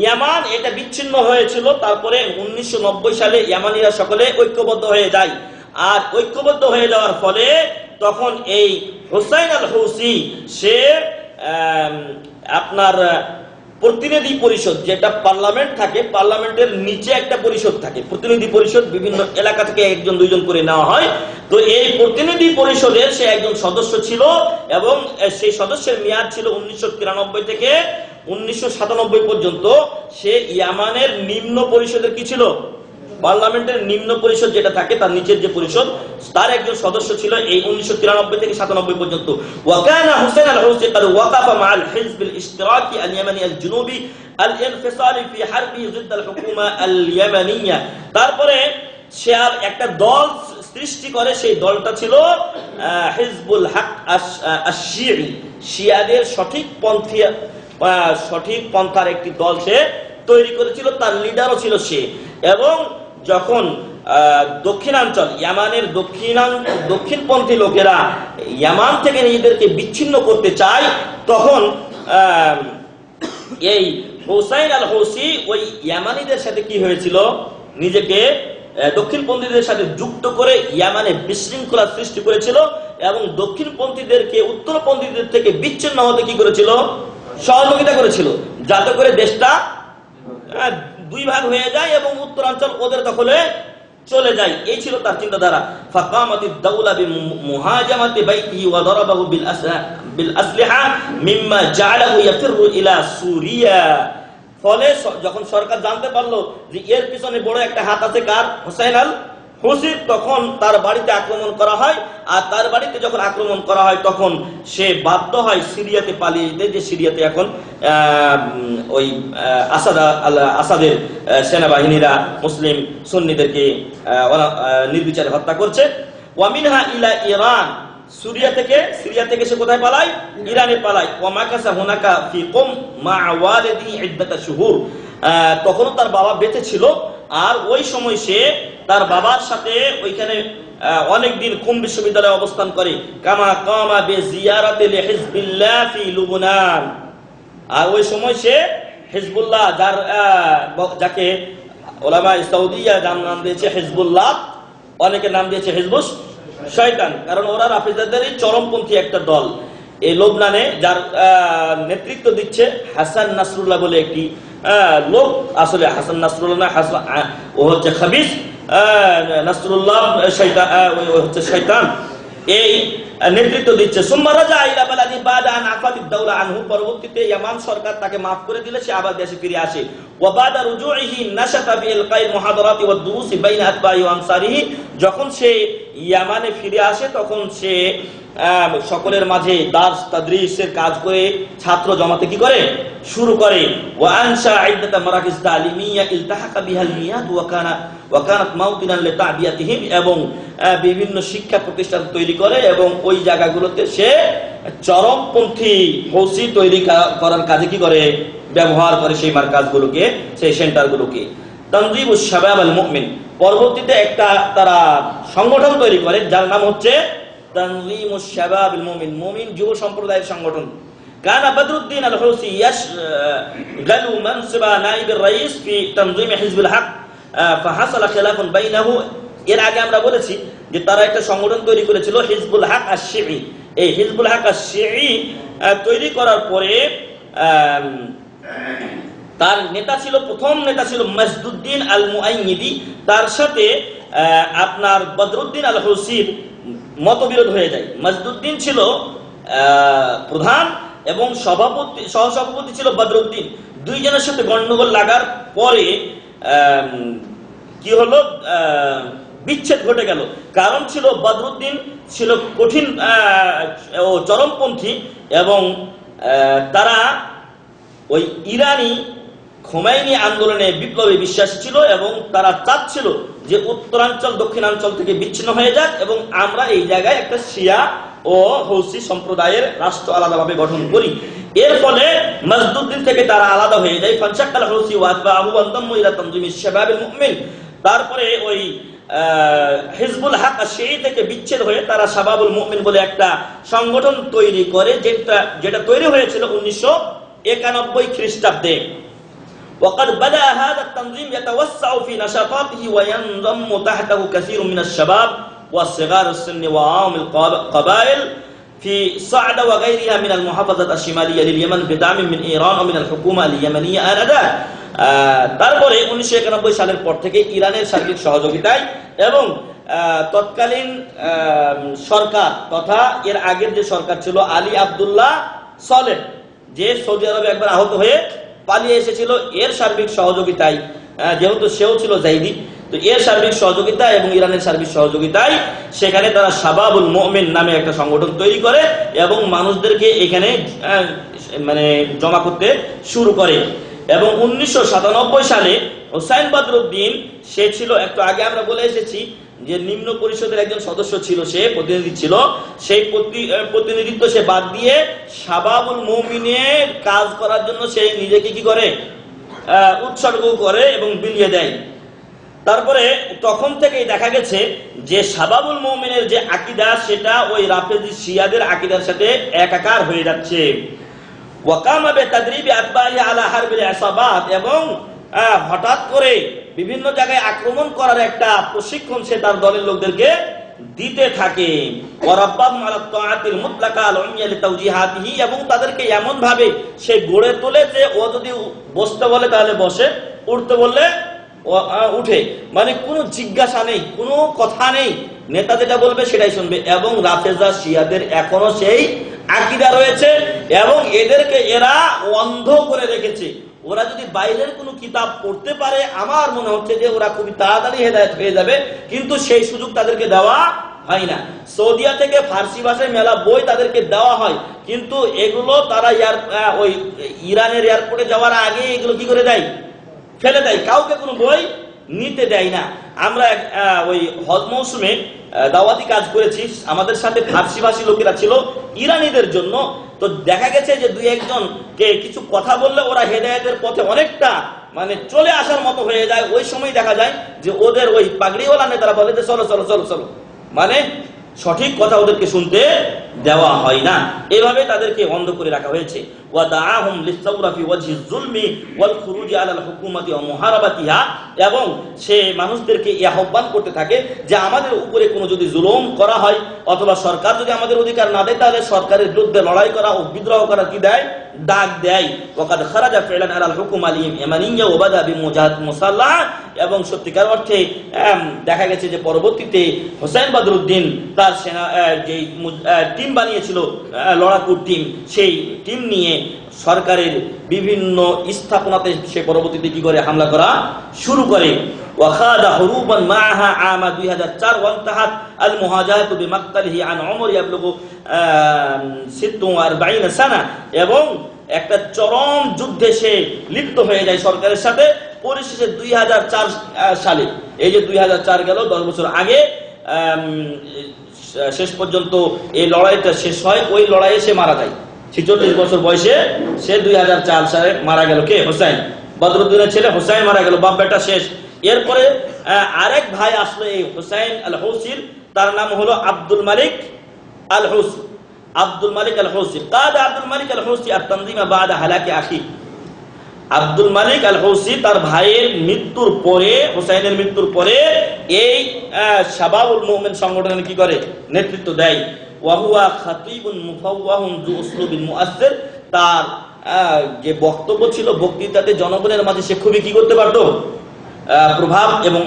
D: ইয়ামান এটা বিচ্ছিন্ন হয়েছিল, তারপরে 1990 সালে ইয়ামানিরা সকলে ঐক্যবদ্ধ হয়ে যায়। আর ঐক্যবদ্ধ হয়ে যাওয়ার ফলে তখন এই হুসাইন আল হৌসি সে আপনার প্রতিনিধি পরিষদ, যেটা পার্লামেন্ট থাকে, পার্লামেন্টের নিচে একটা পরিষদ থাকে, প্রতিনিধি পরিষদ, বিভিন্ন এলাকা থেকে একজন দুইজন করে নেওয়া হয়। তো এই প্রতিনিধি পরিষদের সে একজন সদস্য ছিল এবং সেই সদস্যের মেয়াদ ছিল 1993 থেকে 1997 পর্যন্ত। সে ইয়ামানের নিম্ন পরিষদের কি ছিল, পার্লামেন্টের নিম্ন পরিষদ যেটা থাকে তার নিচের যে পরিষদ, তার একজন সদস্য ছিল এই 1993 থেকে 97 পর্যন্ত। ওয়াকানা হুসাইন আল হৌসি قد وقف مع الحزب الاشتراكي اليمني الجنوبي الانفصالي في حربه ضد الحكومة اليمنية। তারপরে সে আর একটা দল সৃষ্টি করে, সেই দলটা ছিল হিজবুল হক আশ-শিঈ, শিয়াদের সঠিক পন্থার একটি দল সে তৈরি করেছিল, তার লিডারও ছিল সে। এবং যখন দক্ষিণাঞ্চল ইয়ামানের দক্ষিণপন্থী লোকেরা ইয়ামান থেকে নিজেদেরকে বিচ্ছিন্ন করতে চায়, তখন এই হুসাইন আল হৌসি ওই ইয়ামানিদের সাথে কি হয়েছিল, নিজেকে দক্ষিণপন্থীদের সাথে যুক্ত করে ইয়ামানে বিশৃঙ্খলা সৃষ্টি করেছিল এবং দক্ষিণপন্থীদেরকে উত্তরপন্থীদের থেকে বিচ্ছিন্ন হতে কি করেছিল, সহযোগিতা করেছিল, যাতে করে দেশটা দুই ভাগ হয়ে যায় এবং উত্তরাঞ্চল ওদের দখলে চলে যায়। এই ছিল তার চিন্তাধারা। ফাকামাতিদ দাওলা বিমুহাজামাতি বাইতিহি ওয়া দারাবাহু বিল আসলিহা মিম্মা জাআলাহু ইয়াফিরু ইলা সুরিয়া। ফলে যখন সরকার জানতে পারলো যে এর পিছনে বড় একটা হাত আছে, কার, হুসাইন আল হৌসি, তখন তার বাড়িতে আক্রমণ করা হয়। আর তার বাড়িতে যখন আক্রমণ করা হয় তখন সে বাধ্য হয় সিরিয়াতে পালিয়ে যেতে, যে সিরিয়াতে এখন ওই আসাদের সেনাবাহিনীরা মুসলিম সুন্নিদেরকে নির্বিচারে হত্যা করছে। ওয়ামিনহা ইলা ইরান, সিরিয়া থেকে সে কোথায় পালায়, ইরানে পালায়। ওয়ামাকাসা হুনাকা ফি কুম মা ওয়ালিদি ইদ্দাতা শুহুর, তখনও তার বাবা বেঁচে ছিল আর ওই সময় সে তার বাবার সাথে ওইখানে অনেকদিন কুম বিশ্ববিদ্যালয়ে অবস্থান করে। কামা কামা বিজিয়ারাতি লিহিজবিল্লাহ ফি লুবনান, আর ওই সময় সে হিজবুল্লাহ, যাকে উলামায়ে সাউদিয়া নাম দিয়েছে হিজবুল্লাহ, অনেকে নাম দিয়েছে হিজবুশ শয়তান, কারণ ওরা রাফিজাদেরই চরমপন্থী একটা দল। এই লবনানে যার নেতৃত্ব দিচ্ছে হাসান নাসরুল্লাহ বলে একটি লোক, আসলে হাসান নাসরুল্লাহ না, ও হচ্ছে খাবিস নাসরুল্লাহ শয়তান, এই নেতৃত্ব দিচ্ছে। সুম্মা রাজা ইলা বালাদি বাদা আন আফাতিদ দাওলা আনহু, পরবর্তীতে ইয়ামান সরকার তাকে maaf করে দিলে সে আবার দেশে ফিরে আসে। ওয়া বাদা রুজুইহি নাশাতা বিল কাইল মুহাদারাতি ওয়াদ দুরুসি বাইনা আতবাই ওয়া আনসারিহি, যখন সে ইয়ামানে ফিরে আসে তখন সে সকলের মাঝে দার্স তাদরিসের কাজ করে ছাত্র জমাতে কি করে শুরু করে। ওয়া আনশা ইদ্দাতা মারাকিজ তালিমিয়া ইলতাহাকা বিহাল মিয়াদ ওয়া কানাত মাউতিনান লিতাবিয়াতিহিম, এবং বিভিন্ন শিক্ষা প্রতিষ্ঠান তৈরি করে এবং ওই জায়গাগুলোতে সে চরমপন্থী হৌসি তৈরি করার কাজে কি করে, ব্যবহার করে সেই মার্কাজগুলোকে, সেই সেন্টারগুলোকে। তানজিমুশ শাবাব আল মুমিন, পরবর্তীতে একটা তারা সংগঠন তৈরি করে যার নাম হচ্ছে তানজিমুশ শাবাব আল মুমিন, মুমিন যুব সম্প্রদায়ের সংগঠন। কানা বদরুদ্দিন আল হৌসি ইয়াশগালু মানসিবা নাইবের রাইস ফি তানজিম হিজবুল হক ফাহাসালা খিলাফুন বাইনাহু। এর আগে আমরা বলেছি যে তারা একটা সংগঠন তৈরি করেছিল হিজবুল হক আশ-শিঈ। এই হিজবুল হক আশ-শিঈ তৈরি করার পরে তার প্রথম নেতা ছিল মাজদুদ্দিন আল মুআইয়িদি, তার সাথে আপনার বদরুদ্দিন আল হৌসির মতবিরোধ হয়ে যায়। মাজদুদ্দিন ছিল প্রধান এবং সহসভাপতি ছিল বদরুদ্দিন। দুইজনের সাথে গন্ডগোল লাগার পরে কি হলো, বিচ্ছেদ ঘটে গেল। কারণ ছিল বদরুদ্দিন ছিল কঠিন ও চরমপন্থী এবং তারা ওই ইরানি খোমেনি আন্দোলনে বিপ্লবে বিশ্বাসী ছিল এবং তারা চাচ্ছিল যে উত্তরাঞ্চল দক্ষিণাঞ্চল থেকে বিচ্ছিন্ন হয়ে যাক এবং আমরা এই জায়গায় একটা শিয়া ও হৌসি সম্প্রদায়ের রাষ্ট্র আলাদাভাবে গঠন করি। এর ফলে মাজদুদ্দিন থেকে তারা আলাদা হয়ে যায়। ফানশাক্কাল হৌসি ওয়া আতবাহু ওয়ানদাম্মু ইলা তানজিমিশ শাবাবিল মুমিন, তারপরে ওই হিজবুল হক আশ-শিঈ থেকে বিচ্ছেদ হয়ে তারা শাবাবুল মুমিন বলে একটা সংগঠন তৈরি করে, যেটা তৈরি হয়েছিল 1991 খ্রিস্টাব্দে। وقد بدأ هذا التنظيم يتوسع في نشاطاته وينضم تحته كثير من الشباب والصغار السن وعوام القبائل في صعدة وغيرها من المحافظات الشمالية لليمن بدعم من إيران ومن الحكومة اليمنية آنذاك তারপরে 1991 সালের পর থেকে ইরানের সার্বিক সহযোগিতায় এবং তৎকালীন সরকার তথা এর আগের যে সরকার ছিল আলী আব্দুল্লাহ সলেহ, যে সৌদি আরবে একবার আহত হয়ে পালিয়ে এসেছিল, এর সার্বিক সহযোগিতায়, যেহেতু সেও ছিল জাইদি, তো এর সার্বিক সহযোগিতা এবং ইরানের সার্বিক সহযোগিতায় সেখানে তারা শাবাবুল মুমিন নামে একটা সংগঠন তৈরি করে এবং মানুষদেরকে এখানে মানে জমা করতে শুরু করে। এবং 1997 সালে হোসাইন বদরুদ্দিন, সে ছিল, একটু আগে আমরা বলে এসেছি যে নিম্ন পরিষদের একজন সদস্য ছিল, সে প্রতিনিধি ছিল, সেই প্রতিনিধিত্ব সে বাদ দিয়ে শাবাবুল মুমিনের কাজ করার জন্য সে নিজেকে কি করে, উৎসর্গ করে এবং বিলিয়ে দেয়। তারপরে তখন থেকেই দেখা গেছে যে শাবাবুল মুমিনের যে আকীদা সেটা ওই রাফেজি শিয়াদের আকীদার সাথে একাকার হয়ে যাচ্ছে। ওয়াকামা বিতাদরিবি আতবাহি আলা হারবিল ইসাবাত, এবং হঠাৎ করে বিভিন্ন জায়গায় আক্রমণ করার একটা প্রশিক্ষণ সে তার দলের লোকদেরকে দিতে থাকে। ওয়ারাব্বাহুম আলা তাআতিল মুতলাকা আল উমিয়া লিতাওজিহাতিহি, এবং তাদেরকে এমন ভাবে সে গড়ে তোলে যে ও যদি বসতে বলে তাহলে বসে, উঠতে বললে উঠে, মানে কোনো জিজ্ঞাসা নেই, কোনো কথা নেই, নেতা যেটা বলবে সেটাই শুনবে। এবং রাফেজা শিয়াদের এখনো সেই আকীদা রয়েছে এবং এদেরকে এরা অন্ধ করে রেখেছে। ওরা যদি বাইরের কোনো কিতাব পড়তে পারে, আমার মনে হচ্ছে যে ওরা খুবই তাড়াতাড়ি হেদায়েত হয়ে যাবে, কিন্তু সেই সুযোগ তাদেরকে দেওয়া হয় না। সৌদিয়া থেকে ফার্সি ভাষায় মেলা বই তাদেরকে দেওয়া হয়, কিন্তু এগুলো তারা ওই ইরানের এয়ারপোর্টে যাওয়ার আগে এগুলো কি করে দেয়, ফেলে দেয়, কাউকে কোনো বই নিতে দেয় না। আমরা ওই হজ মৌসুমে দাওয়াতি কাজ করেছি, আমাদের সাথে ফার্সি ভাষী লোকেরা ছিল ইরানিদের জন্য। তো দেখা গেছে যে দুই একজনকে কিছু কথা বললে ওরা হেদায়েতের পথে অনেকটা মানে চলে আসার মতো হয়ে যায়। ওই সময় দেখা যায় যে ওদের ওই পাগড়িওয়ালা নেতারা বলে যে চলো চলো চলো চলো, মানে সঠিক কথা ওদেরকে শুনতে দেওয়া হয় না, এভাবে তাদেরকে অন্ধ করে রাখা হয়েছে। ওয়াদাআহুম লিসাওরা ফি ওয়াজহি যুলমি ওয়াল খুরুজি আলাল হুকুমাতি ওয়া মুহারাবাতিহা, এবং সে মানুষদেরকে এই আহ্বান করতে থাকে যে আমাদের উপরে কোনো যদি জুলুম করা হয় অথবা সরকার যদি আমাদের অধিকার না দেয় তাহলে সরকারের বিরুদ্ধে লড়াই করা ও বিদ্রোহ করা কি দেয়, ডাক দেয়। ওয়াকাদ খারাজা ফি'লান আলাল হুকুম আল ইয়ামানিয়্যা ওয়া বাদা বিমুজাহাদ মুসাল্লাহ, এবং সত্যিকার অর্থে দেখা গেছে যে পরবর্তীতে হোসেন বদরুদ্দিন তার সেনা যে টিম বানিয়েছিল, লড়াকুর টিম, সেই টিম নিয়ে সরকারের বিভিন্ন স্থাপনাতে সে পরবর্তীতে কি করে হামলা করা শুরু করে। ওয়াখাদা হুরুবান মাআহা আমা 2004 ওয়ান্তাহাত আল মুহাজাহাতু বিমাকতালিহি আন উমর ইয়াবলুগু 46 সানা, এবং একটা চরম যুদ্ধে সে লিপ্ত হয়ে যায় সরকারের সাথে। পরিশেষে 2004 সালে, এই যে 2004 গেল, 10 বছর আগে শেষ পর্যন্ত এই লড়াইটা শেষ হয়। ওই লড়াইয়ে সে মারা যায় 46 বছর বয়সে, সে 2004 সালে মারা গেল। কে? হোসাইন বদরুদ্দিনের ছেলে হোসাইন মারা গেল, বাপ বেটা শেষ। এরপরে আরেক ভাই আসলো এই হোসাইন আল হুসির, তার নাম হলো আব্দুল মালিক আল হুসি। আব্দুল মালিক আল হুসি কাদা আব্দুল মালিক আল হুসি আত-তানজিমা বাদা হালাকি আখি। আব্দুল মালিক আল হুসি তার ভাইয়ের মৃত্যুর পরে, হোসাইনের মৃত্যুর পরে এই শাবাবুল মুমিন সংগঠনের কি করে নেতৃত্ব দেয়। ওয়াহুয়া খাতিবুন মুফাওয়াহুন যু উসলুবিন মুআসসির, তার যে বক্তব্য ছিল, বক্তৃতাতে জনগণের মাঝে সে খুবই কি করতে পারতো, প্রভাব এবং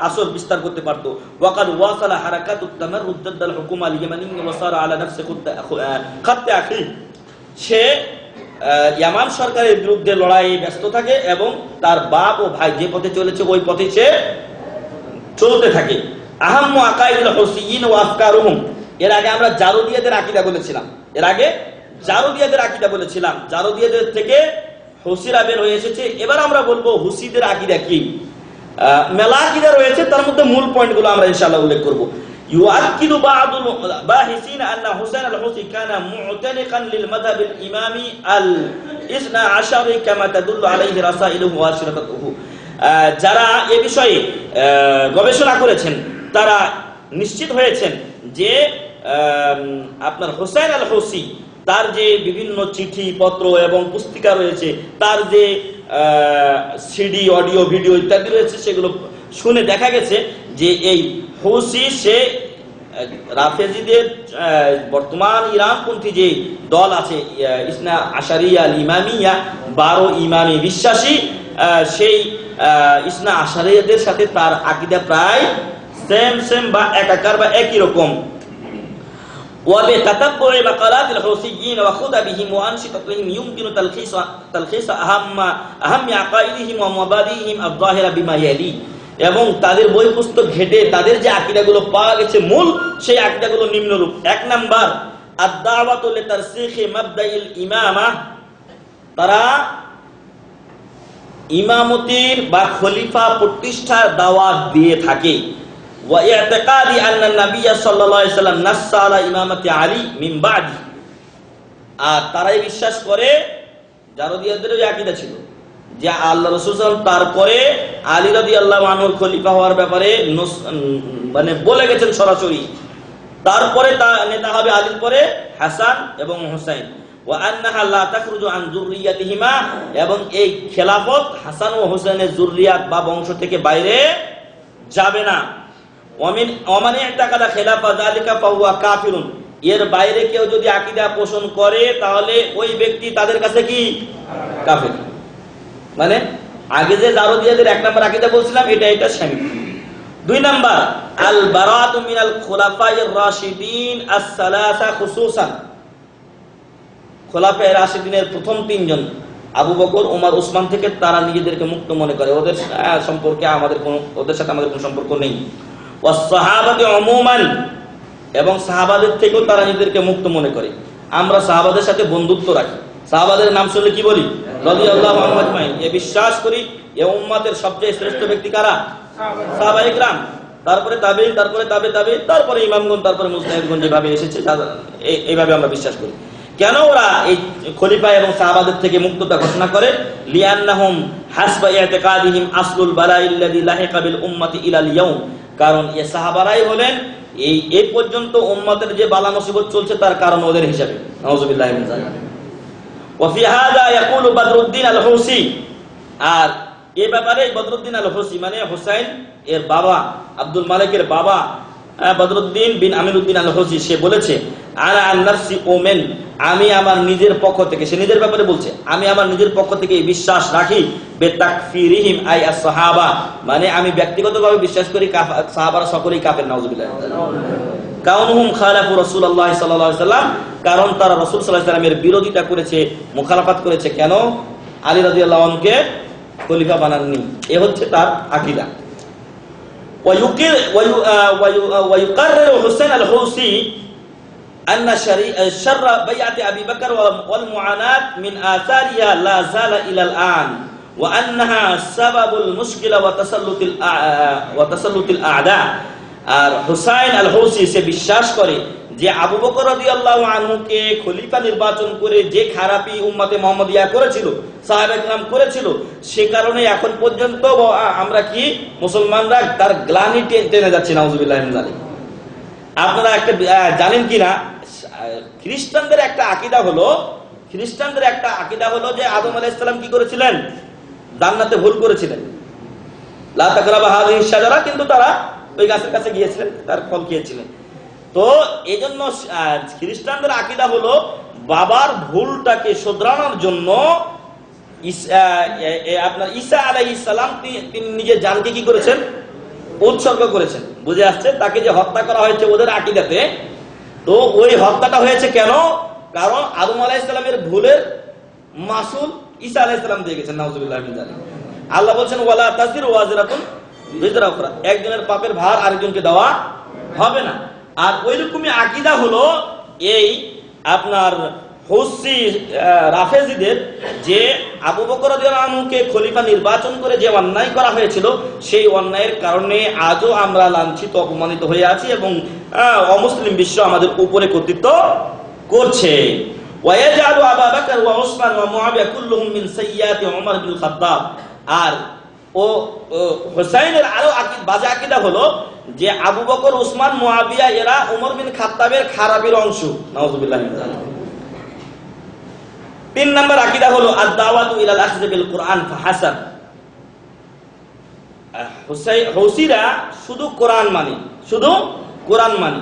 D: আসর বিস্তার করতে পারতো। ওয়াকাদ ওয়াসালা হারাকাতুত তামাররুদ দাল হুকুমা আল ইয়ামানিয়্যা ওয়া সারা আলা নাফসি খাত্তে আখি, সে ইয়ামান সরকারের বিরুদ্ধে লড়াইয়ে ব্যস্ত থাকে এবং তার বাপ ও ভাই যে পথে চলেছে ওই পথে সে চলতে থাকে। আহাম্মু আকাইদুল হুসিয়িন ওয়া আফকারুহুম, এর আগে আমরা জারুদিয়াদের আকীদা বলেছিলাম, জারুদিয়াদের থেকে হুসিরা বের হয়ে এসেছে। এবার আমরা বলবো হুসিদের আকীদা কি। মেলা আকীদা রয়েছে, তার মধ্যে মূল পয়েন্টগুলো আমরা ইনশাআল্লাহ উল্লেখ করব। ইউআক্কিদু বা'দুল বাহিসিন আন্না হুসাইন আল হুসি কানা মু'তানিকান লিল মাযহাব আল ইমামি আল 12 কামা তাদুল্লু আলাইহি রাসাইলুহু ওয়া শিরাতুহু। যারা এ বিষয়ে গবেষণা করেছেন তারা নিশ্চিত হয়েছেন যে আপনার হোসাইন আল হুসি, তার যে বিভিন্ন চিঠি পত্র এবং পুস্তিকা রয়েছে, তার যে সিডি অডিও ভিডিও ইত্যাদি রয়েছে, সেগুলো শুনে দেখা গেছে যে এই হুসি সে রাফেজিদের বর্তমান ইরানপন্থী যে দল আছে ইসনা আশারিয়া ইমামিয়া 12 ইমামি বিশ্বাসী, সেই ইসনা আশারিয়াদের সাথে তার আকীদা প্রায় সেম বা একাকার বা একই রকম। وبتتبع مقالات الحوثيين وخطبهم وأنشطتهم يمكن تلخيص أهم عقائدهم ومبادئهم الظاهرة بما يلي। এবং তাদের বই পুস্তক ঘেটে তাদের যে আকীদাগুলো পাওয়া গেছে মূল সেই আকীদাগুলো নিম্নরূপ। 1 নাম্বার আদ-দাওয়াতু লিতারসিখি মাবদাইল ইমামা, তারা ইমামতির বা খলিফা প্রতিষ্ঠার দাওয়াত দিয়ে থাকে। ওয়া ইতিকাদি আন্না নবী সাল্লাল্লাহু আলাইহি ওয়াসাল্লাম নাসসা আলা ইমামাতি আলী মিন বাদি, আর তারাই বিশ্বাস করে, জারদিয়াদেরও আকীদা ছিল যে আল্লাহ রাসূল সাল্লাল্লাহু আলাইহি ওয়াসাল্লাম তারপরে আলী রাদিয়াল্লাহু আনহুর খলিফা হওয়ার ব্যাপারে মানে বলে গেছেন সরাসরি। তারপরে তা নেতা হবে আলীর পরে হাসান এবং হুসাইন। ওয়া আন্নাহা লা তাখরুজু আন যুররিয়াতিহিমা, এবং এই খেলাফত হাসান ও হুসাইনের যুররিয়াত বা বংশ থেকে বাইরে যাবে না। ওমান ইতাকাদা খিলাফা যালিকা ফাহুয়া কাফিরুন, এর বাইরে কেউ যদি আকীদা পোষণ করে তাহলে ওই ব্যক্তি তাদের কাছে কি কাফের। মানে আগে যে জারদিয়াদের 1 নাম্বার আকীদা বলছিলাম এটা শামিল। 2 নাম্বার আল বারাতু মিনাল খুলাফায়ে রাশিদিন আস-সালাসা খুসুসান, খোলাফায়ে রাশিদিনের প্রথম 3 জন আবু বকর, ওমর, ওসমান থেকে তারা নিজেদেরকে মুক্ত মনে করে, ওদের সম্পর্কে ওদের সাথে আমাদের কোনো সম্পর্ক নেই। ওয়াস সাহাবাতি উমুমান, এবং সাহাবাদের থেকেও তারা নিজেদেরকে মুক্ত মনে করে। আমরা সাহাবাদের সাথে বন্ধুত্ব রাখি, সাহাবাদের নাম শুনলে কি বলি? রাদিয়াল্লাহু আনহুম আজমাইন। এ বিশ্বাস করি এ উম্মতের সবচেয়ে শ্রেষ্ঠ ব্যক্তি কারা? সাহাবায়ে কেরাম, তারপরে তাবেঈন, তারপরে তাবেঈন, তারপরে ইমামগণ, তারপরে মুজতাহিদগণ, যেভাবে এসেছে এইভাবে আমরা বিশ্বাস করি। কেন ওরা এই খলিফা এবং সাহাবাদের থেকে মুক্ততা ঘোষণা করে? লিআন্নাহুম হাসবা ইতিকাদিহিম আসলুল বালাইল্লাযী লাহিকা বিল উম্মতি ইলাল ইয়াউম, কারণ এই সাহাবারাই হলেন এই পর্যন্ত উম্মতের যে বালা মুসিবত চলছে তার কারণ ওদের হিসাবে। নাউযুবিল্লাহি মিন যালিক। ওয়া ফি হাযা ইয়াকুলু বদরুদ্দিন আল-হুসি, আর এই ব্যাপারে বদরুদ্দিন আল-হুসি মানে হুসাইন এর বাবা, আব্দুল মালিকের বাবা বদরুদ্দিন বিন আমিরউদ্দিন আল-হুসি, সে বলেছে আনা আন নাফসি উমেন, আমি আমার নিজের পক্ষ থেকে, সে নিজের ব্যাপারে বলছে, আমি আমার নিজের পক্ষ থেকে এই বিশ্বাস রাখি বেতাকফিরিহিম আই আস-সাহাবা, মানে আমি ব্যক্তিগতভাবে বিশ্বাস করি সাহাবারা সকলেই কাফের। নাউযুবিল্লাহ। কাউনুহুম খালাফু রাসূলুল্লাহ সাল্লাল্লাহু আলাইহি ওয়াসাল্লাম, কারণ তারা রাসূল সাল্লাল্লাহু আলাইহি ওয়াসাল্লামের বিরোধিতা করেছে, মুখালাফাত করেছে। কেন? আলী রাদিয়াল্লাহু আনহুকে খলিফা বানাননি, এ হচ্ছে তার আকীদা। ويقرر حسين الحوثي أن شر بيعة أبي بكر والمعاناة من آثارها لا زال إلى الآن وأنها سبب المشكلة وتسلط الأعداء। আর হুসাইন আল হুসি সে বিশ্বাস করে যে আবু বকর রাদিয়াল্লাহু আনহুকে খলিফা নির্বাচন করে যে খারাপি উম্মতে মুহাম্মাদিয়া করেছিল, সাহাবায়ে কেরাম করেছিল, সে কারণে এখন পর্যন্ত আমরা কি মুসলমানরা তার গ্লানি টেনে যাচ্ছে। নাউযুবিল্লাহি মিন যালিক। আপনারা একটা জানেন কিনা, খ্রিস্টানদের একটা আকীদা হলো যে আদম আলাইহিস সালাম কি করেছিলেন? জান্নাতে ভুল করেছিলেন, লা তাকরাবা হাযিহিশ শাজারা, কিন্তু তারা ওই গাছের কাছে গিয়েছিলেন, তার ফল খেয়েছিলেন। তো এজন্য খ্রিস্টানদের আকীদা হলো বাবার ভুলটাকে শুধরানোর জন্য আপনার ঈসা আলাইহিস সালাম তিনি নিজের জানকে কি করেছেন? উৎসর্গ করেছেন। বুঝে আসছে? তাকে যে হত্যা করা হয়েছে ওদের আকীদাতে, তো ওই হত্যাটা হয়েছে কেন? কারণ আদম আলাইহিস সালামের ভুলের মাসুল ঈসা আলাইহিস সালাম দিয়ে গেছেন। নাউযুবিল্লাহি মিন যালিক। আল্লাহ বলেন ওয়ালা তাযিরু ওয়াজিরাতুন বিজরা উখরা, একজনের পাপের ভার আরেকজনকে দেওয়া হবে না। আর ওইরকমই আকীদা হলো এই আপনার হুসি রাফেজিদের, যে আবু বকর রাদিয়াল্লাহু আনহুকে খলিফা নির্বাচন করে যে অন্যায় করা হয়েছিল, সেই অন্যায়ের কারণে আজও আমরা লাঞ্ছিত, অপমানিত হয়ে আছি এবং অমুসলিম বিশ্ব আমাদের উপরে কর্তৃত্ব করছে। ওয়ায়াজালু আবু বকর ওয়া উসমান ওয়া মুআবিয়া কুল্লুহুম মিন সাইয়্যাতি উমর বিন খাত্তাব। আর হুসাইনের আরো বাজে আকীদা হলো যে আবু বকর, উসমান, মুআবিয়া এরা উমর বিন খাত্তাবের খারাপের অংশ। নাউযুবিল্লাহি মিন যালিক। 3 নাম্বার আকীদা হলো আদ-দাওয়াতু ইলাল আখযি বিল কুরআন ফাহাসাব। হুসিরা শুধু কোরআন মানে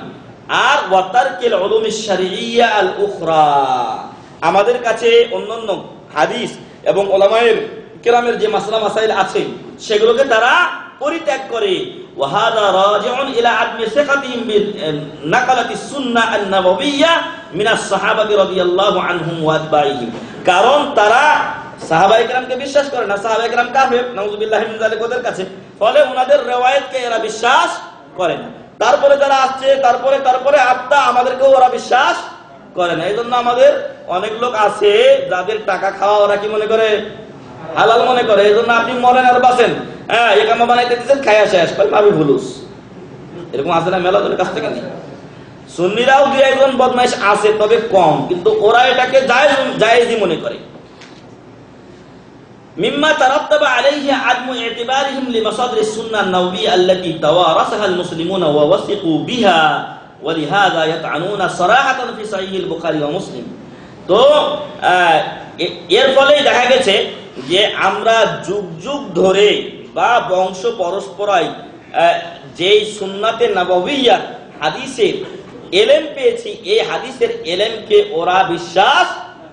D: আর ওয়াতারকিল উলুমিশ শারঈয়্যা আল উখরা, আমাদের কাছে অন্যান্য হাদিস এবং উলামায়ে কেরামের যে মাসলা মাসাইল আছে সেগুলোকে তারা পরিত্যাগ করে। ওয়াহাদা রাজিউন ইলা আদমি সিকাতিহিম বিনাকালাতিস সুন্নাহ আন-নাবাবিয়্যা মিনাস সাহাবাতি রাদিয়াল্লাহু আনহুম ওয়া আতবাইহিম, কারণ তারা সাহাবায়ে কেরামকে বিশ্বাস করে না, সাহাবায়ে কেরাম কাফের নাউযুবিল্লাহি মিন যালিক ওদের কাছে, ফলে ওনাদের riwayatকে এরা বিশ্বাস করে না। তারপরে যারা আসছে তারপরে আত্মা আমাদেরকেও ওরা বিশ্বাস করে না। এইজন্য আমাদের অনেক লোক আছে যাদের টাকা খাওয়া ওরা কি মনে করে, হালাল মনে করে। এইজন্য আপনি মরেন আর বাঁচেন, হ্যাঁ একামা বানাইতে দিচ্ছেন, খায়া শেষ ভাবি ভুলুস, এরকম আছে না মেলা জনের কাছ থেকে নেই। সুন্নিরাও দুই একজন বদমাইশ আছে, তবে কম, কিন্তু ওরা এটাকে জায়েজই মনে করে। মিম্মা তারাত্তাবা আলাইহি আদমু ইতিবারিহিম লিমাসাদিরিস সুন্নাহ আন-নাবাবিয়্যা আল্লাতী তাওয়ারাসাহা আল-মুসলিমুনা ওয়া ওয়াসিকু বিহা ওয়া লিহাযা ইয়াতআনুনা সারাহাতান ফি সাহিহিল বুখারী ওয়া মুসলিম। তো এর ফলেই দেখা গেছে যে আমরা যুগ যুগ ধরে বা বংশ পরস্পরায় যেই সুন্নাতে নববিয়্যা হাদিসের এলেম পেয়েছি, এই হাদিসের এলেমকে ওরা বিশ্বাস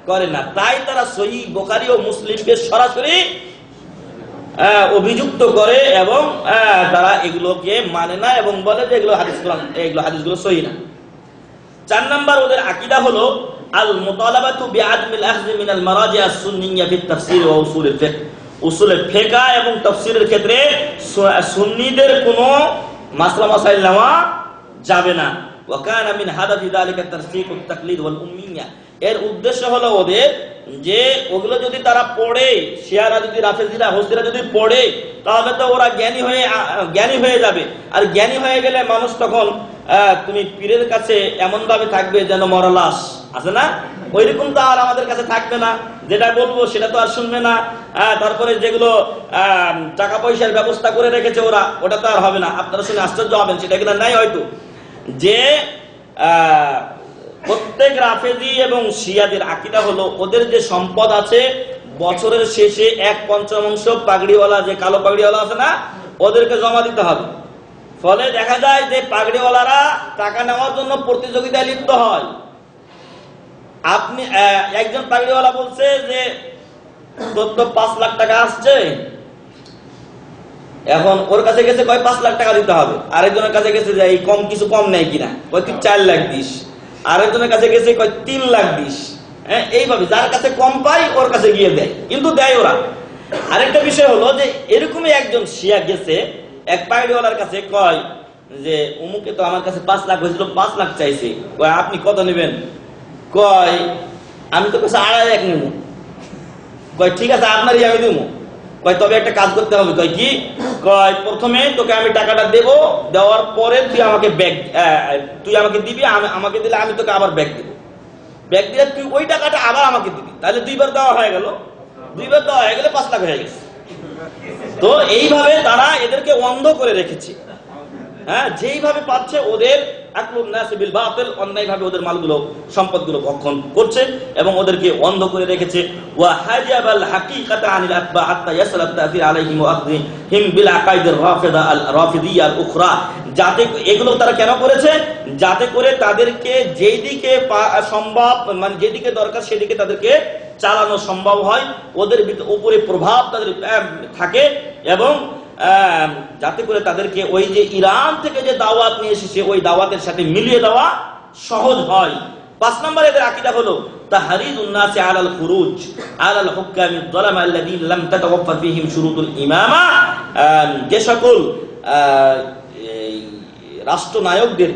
D: করে না। তাই তারা সহিহ বুখারী ও মুসলিমকে সরাসরি অভিযুক্ত করে এবং তারা এগুলোকে মানে না এবং বলে যে এগুলো হাদিসগুলো সহিহ না। 4 নাম্বার ওদের আকীদা হলো আল মুতালাবাতু বিআদমিল আখযি মিনাল মারাজি আস-সুন্নিয়্যা ফি তাফসীর ওয়া উসুলিল ফিকহ, উসুলে ফিকহ এবং তাফসীরের ক্ষেত্রে সুন্নিদের কোনো মাসলা মাসাইল নেওয়া যাবে না। ওয়া কানা মিন হাদাফি যালিকা তারসীকুত তাকলিদ ওয়াল উম্মিয়্যা, এর উদ্দেশ্য হলো ওদের যে ওগুলো যদি তারা পড়ে, শিয়ারা যদি, রাফেজিরা, হোসিরা যদি পড়ে, তাহলে তো ওরা জ্ঞানী হয়ে যাবে। আর জ্ঞানী হয়ে গেলে মানুষ তখন তুমি পীরের কাছে এমন ভাবে থাকবে যেন মরা লাশ, আছে না, ওইরকম তো আর আমাদের কাছে থাকবে না, যেটা বলবো সেটা তো আর শুনবে না। তারপরে যেগুলো টাকা পয়সার ব্যবস্থা করে রেখেছে ওরা, ওটা তো আর হবে না। আপনারা শুনে আশ্চর্য হবেন, সেটা কিনা নাই হয়তো, যে প্রত্যেক রাফেজি এবং শিয়াদের আকীদা হলো ওদের যে সম্পদ আছে বছরের শেষে 1/5 পাগড়িওয়ালা, যে কালো পাগড়িওয়ালা আছে না, ওদেরকে জমা দিতে হবে। ফলে দেখা যায় যে পাগড়িওয়ালারা টাকা নেওয়ার জন্য প্রতিযোগিতায় লিপ্ত হয়। আপনি একজন পাগড়িওয়ালা বলছে যে তোর তো 5 লাখ টাকা আসছে, এখন ওর কাছে গেছে কয় 5 লাখ টাকা দিতে হবে। আরেকজনের কাছে গেছে যে এই কিছু কম নেই কিনা, কয় তুই 4 লাখ দিস। আরেকজনের কাছে গেছে কয় 3 লাখ দিস। হ্যাঁ, এইভাবে যার কাছে কম পাই ওর কাছে গিয়ে দেয়, কিন্তু দেয় ওরা। আরেকটা বিষয় হলো যে এরকমই একজন শিয়া গেছে এক পাগড়িওয়ালার কাছে, কয় যে অমুকে তো আমার কাছে 5 লাখ হয়েছিল, 5 লাখ চাইছে, কয় আপনি কত নেবেন? কয় আমি তো কাছে 2.5 লাখ নেব। কয় ঠিক আছে আপনারই আমি দেবো। কয় তবে একটা কাজ করতে হবে। কয় কি? কয় প্রথমে তোকে আমি টাকাটা দেবো, দেওয়ার পরে তুই আমাকে দিবি, আমাকে দিলে আমি তোকে আবার ব্যাগ দেবো, ব্যাগ দিলে তুই ওই টাকাটা আবার আমাকে দিবি, তাহলে 2 বার দেওয়া হয়ে গেল, 2 বার দেওয়া হয়ে গেলে 5 লাখ হয়ে গেছে। তো এইভাবে তারা এদেরকে অন্ধ করে রেখেছে। হ্যাঁ, যেইভাবে পাচ্ছে ওদের আকলুন নাস বিল বাতিল, অন্যায়ভাবে ওদের মালগুলো, সম্পদগুলো ভক্ষণ করছে এবং ওদেরকে অন্ধ করে রেখেছে। ওয়া হাজাবাল হাকিকাতা আনিল আতবা হাত্তা ইয়াসলা তা'সির আলাইহিম ওয়া আখযিহিম বিল আকাইদির রাফিদা আল রাফিদিয়্যা আল উখরা, যাতে এগুলো তারা কেন করেছে? যাতে করে তাদেরকে যেই দিকে সম্ভব, মানে যেদিকে দরকার সেদিকে তাদেরকে চালানো সম্ভব হয়, ওদের উপরে প্রভাব তাদের থাকে এবং যাতে করে তাদেরকে ওই যে ইরান থেকে যে দাওয়াত নিয়ে এসেছে ওই দাওয়াতের সাথে মিলিয়ে দেওয়া সহজ হয়। 5 নম্বর এদের আকীদা হলো তাহরিদুন নাস আলাল খুরুজ আলাল হুকামিদ যালামা আল্লাযীনা লাম তাতাওয়াফফা ফীহিম শুরুতুল ইমামা, যে সকল রাষ্ট্রনায়কদের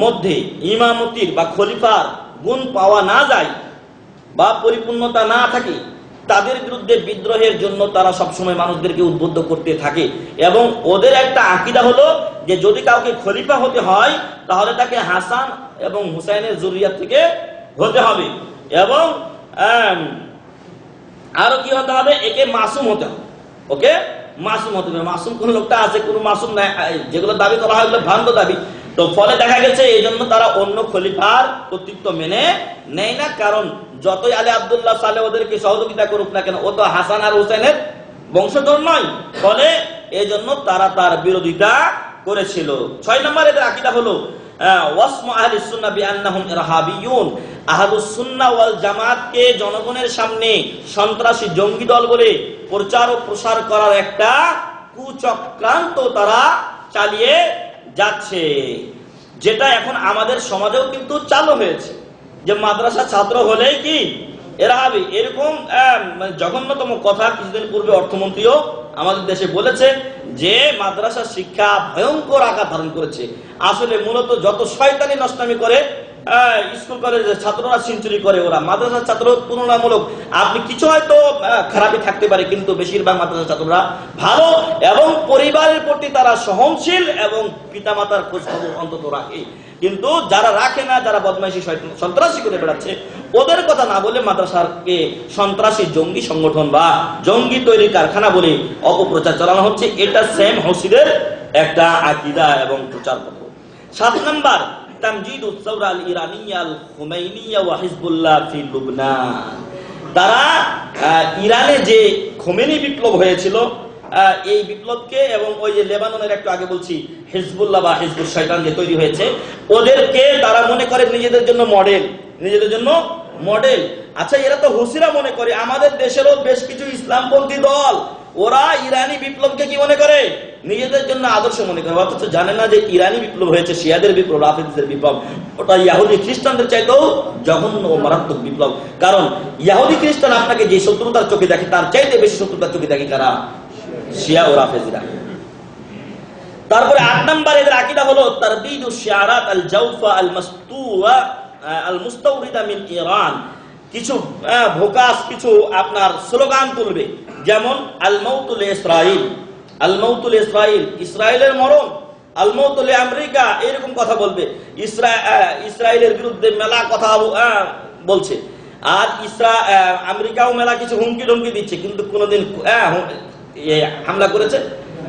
D: মধ্যে ইমামতির বা খলিফার গুণ পাওয়া না যায় বা পরিপূর্ণতা না থাকে, তাদের বিরুদ্ধে বিদ্রোহের জন্য তারা সবসময় মানুষদেরকে উদ্বুদ্ধ করতে থাকে। এবং ওদের একটা আকীদা হলো যে যদি কাউকে খলিফা হতে হয় তাহলে তাকে হাসান এবং হুসাইনের যুরিয়াত থেকে হতে হবে এবং আরো কি হতে হবে, একে মাসুম হতে হবে, ওকে মাসুম হতে হবে। মাসুম কোন লোকটা আছে, কোন মাসুম নাই, যেগুলো দাবি করা হয় ওগুলো ভ্রান্ত দাবি। তো ফলে দেখা গেছে এই জন্য তারা অন্য খলিফার কর্তৃত্ব মেনে নেয় না, কারণ যতই আলী আব্দুল্লাহ সালেহ ওদেরকে সহযোগিতা করুক না কেন, ও তো হাসান আর হুসাইনের বংশধর নয়। ফলে এই জন্য তারা তার বিরোধিতা করেছিল। 6 নম্বর এদের আকীদা হলো ওয়াসমু আহলিস সুন্নাহ বিআন্নাহুম ইরহাবিয়ুন, আহলুস সুন্নাহ ওয়াল জামাতকে জনগণের সামনে সন্ত্রাসী জঙ্গি দল বলে প্রচার ও প্রসার করার একটা কুচক্রান্ত তারা চালিয়ে যাচ্ছে, যেটা এখন আমাদের সমাজেও কিন্তু চালু হয়েছে, যে মাদ্রাসা ছাত্র হলেই কি এরহাবি, এরকম জঘন্যতম কথা কিছুদিন পূর্বে অর্থমন্ত্রীও আমাদের দেশে বলেছে যে মাদ্রাসা শিক্ষা ভয়ঙ্কর আকার ধারণ করেছে। আসলে মূলত যত শয়তানি নষ্টামি করে স্কুল কলেজের ছাত্ররা সেঞ্চুরি করে, ওরা মাদ্রাসার ছাত্র তুলনামূলক আপনি কিছু হয়তো খারাপই থাকতে পারে, কিন্তু বেশিরভাগ মাদ্রাসার ছাত্ররা ভালো এবং পরিবারের প্রতি তারা সহনশীল এবং পিতামাতার খোঁজ খবর অন্তত রাখে। কিন্তু যারা রাখে না, যারা বদমাইশি সন্ত্রাসী করে বেড়াচ্ছে, ওদের কথা না বলে মাদ্রাসাকে সন্ত্রাসী জঙ্গি সংগঠন বা জঙ্গি তৈরি কারখানা বলে অপপ্রচার চালানো হচ্ছে। এটা সেম হসিদের একটা আকীদা এবং প্রচার পত্র। 7 নম্বর, তামজিদুস সাওরা আল ইরানিয়া আল খুমাইনিয়া ওয়া হিজবুল্লাহ ফি লুবনান। তারা ইরানে যে খোমেনি বিপ্লব হয়েছিল, এই বিপ্লবকে এবং ওই যে লেবাননের একটু আগে বলছি হিজবুল্লাহ বা হিজবুল শয়তান যে তৈরি হয়েছে, ওদেরকে তারা মনে করে নিজেদের জন্য মডেল, নিজেদের জন্য মডেল। আচ্ছা, এরা তো হুসিরা মনে করে, আমাদের দেশেরও বেশ কিছু ইসলামপন্থী দল ওরা ইরানি বিপ্লবকে কি মনে করে, নিজেদের জন্য আদর্শ মনে করে, অথচ জানে না যে ইরানি বিপ্লব হয়েছে শিয়াদের বিপ্লব, রাফিজিদের বিপ্লব, ওটা ইহুদি খ্রিস্টানদের চাইতেও জঘন্য ও মারাত্মক বিপ্লব। কারণ ইহুদি খ্রিস্টান আপনাকে যে শত্রুতার চোখে দেখে, তার চাইতে বেশি শত্রুতার চোখে দেখে কারা? শিয়া ও রাফেজিরা। তারপরে 8 নম্বর এদের আকীদা হলো তারবিদুশ শিআরাত আল জাওফা আল মাসতুয়া আল মুস্তাওরিদা মিন ইরান। কিছু ভোকাস, কিছু আপনার স্লোগান তুলবে, যেমন আল মাউতুল ইসরাইল, আল মাউতুল ইসরাইল, ইসরায়েলের মরণ, আল মাউতুল আমেরিকা, এরকম কথা বলবে। ইসরায়েলের বিরুদ্ধে মেলা কথা বলছে, আর আমেরিকাও মেলা কিছু হুমকি ধমকি দিচ্ছে, কিন্তু কোনোদিন হামলা করেছে?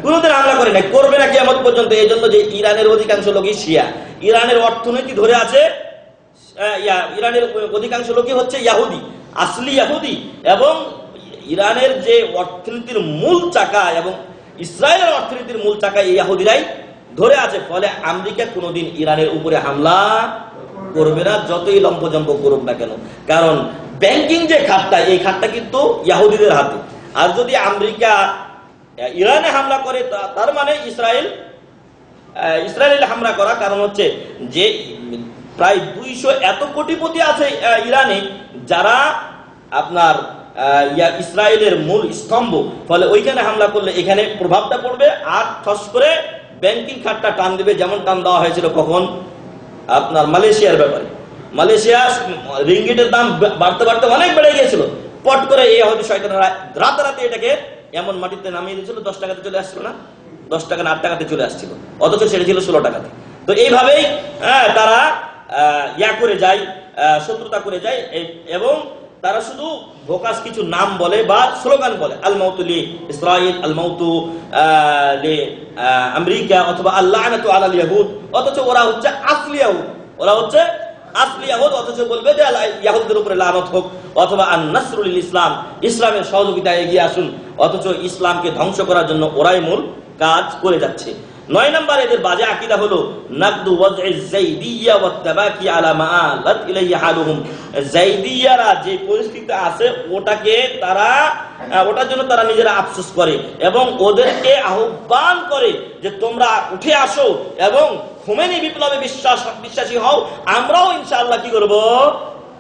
D: কোনোদিন হামলা করে নাই, করবে না কিয়ামত পর্যন্ত। এই জন্য যে ইরানের অধিকাংশ লোকই শিয়া, ইরানের অর্থনীতি ধরে আছে, ইরানের অধিকাংশ লোকই হচ্ছে ইহুদি, আসলি ইহুদি, এবং ইরানের যে অর্থনীতির মূল চাকা এবং ইসরায়েলের অর্থনীতির মূল চাকা এই ইহুদিরাই ধরে আছে। ফলে আমেরিকা কোনোদিন ইরানের উপরে হামলা করবে না, যতই লম্পজম্প করুক না কেন। কারণ ব্যাংকিং যে খাতটা, এই খাতটা কিন্তু ইহুদিদের হাতে। আর যদি আমেরিকা ইরানে হামলা করে, তার মানে ইসরায়েল হামলা করা, কারণ হচ্ছে যে প্রায় 200 এত কোটিপতি আছে ইরানে, যারা আপনার ইসরায়েলের মূল স্তম্ভ। ফলে ওইখানে হামলা করলে এখানে প্রভাবটা পড়বে, আর ঠস করে ব্যাংকিং খাতটা টান দেবে, যেমন টান দেওয়া হয়েছিল কখন আপনার মালয়েশিয়ার ব্যাপারে। মালয়েশিয়া রিঙ্গিটের দাম বাড়তে বাড়তে অনেক বেড়ে গিয়েছিল, পট করে এই হয়তো শয়তানরা রাতারাতি এটাকে এমন মাটিতে নামিয়ে দিয়েছিল, 10 টাকাতে চলে আসছিল না, 10 টাকা না 8 টাকাতে চলে আসছিল, অথচ সেটা ছিল 16 টাকাতে। তো এইভাবেই তারা করে যায়, শত্রুতা করে যায়, এবং তারা শুধু ভোকাস কিছু নাম বলে বা স্লোগান বলে, আল মাউতু লি ইসরাইল, আল মাউতু লি আমেরিকা, অথবা আল্লাহ লানাতু আলাল ইয়াহুদ, অথচ ওরা হচ্ছে আসলি ইয়াহুদ, ওরা হচ্ছে আসলি ইয়াহুদ, অথচ বলবে যে ইয়াহুদদের উপরে লানত হোক, অথবা আন-নাসরু লিল ইসলাম, ইসলামের সহযোগিতায় এগিয়ে আসুন, অথচ ইসলামকে ধ্বংস করার জন্য ওরাই মূল কাজ করে যাচ্ছে। 9 নম্বর এদের বাজে আকীদা হলো নাকদু ওয়াজইজ যাইদিয়্যা ওয়াত তাবাকি আলা মাআলাত ইলাইহি হালুহুম। যাইদিয়্যারা যে পরিস্থিতিতে আছে ওটার জন্য তারা নিজেরা আফসোস করে এবং ওদেরকে আহ্বান করে যে তোমরা উঠে আসো এবং খোমেনি বিপ্লবে বিশ্বাসী হও, আমরাও ইনশাআল্লাহ কি করব,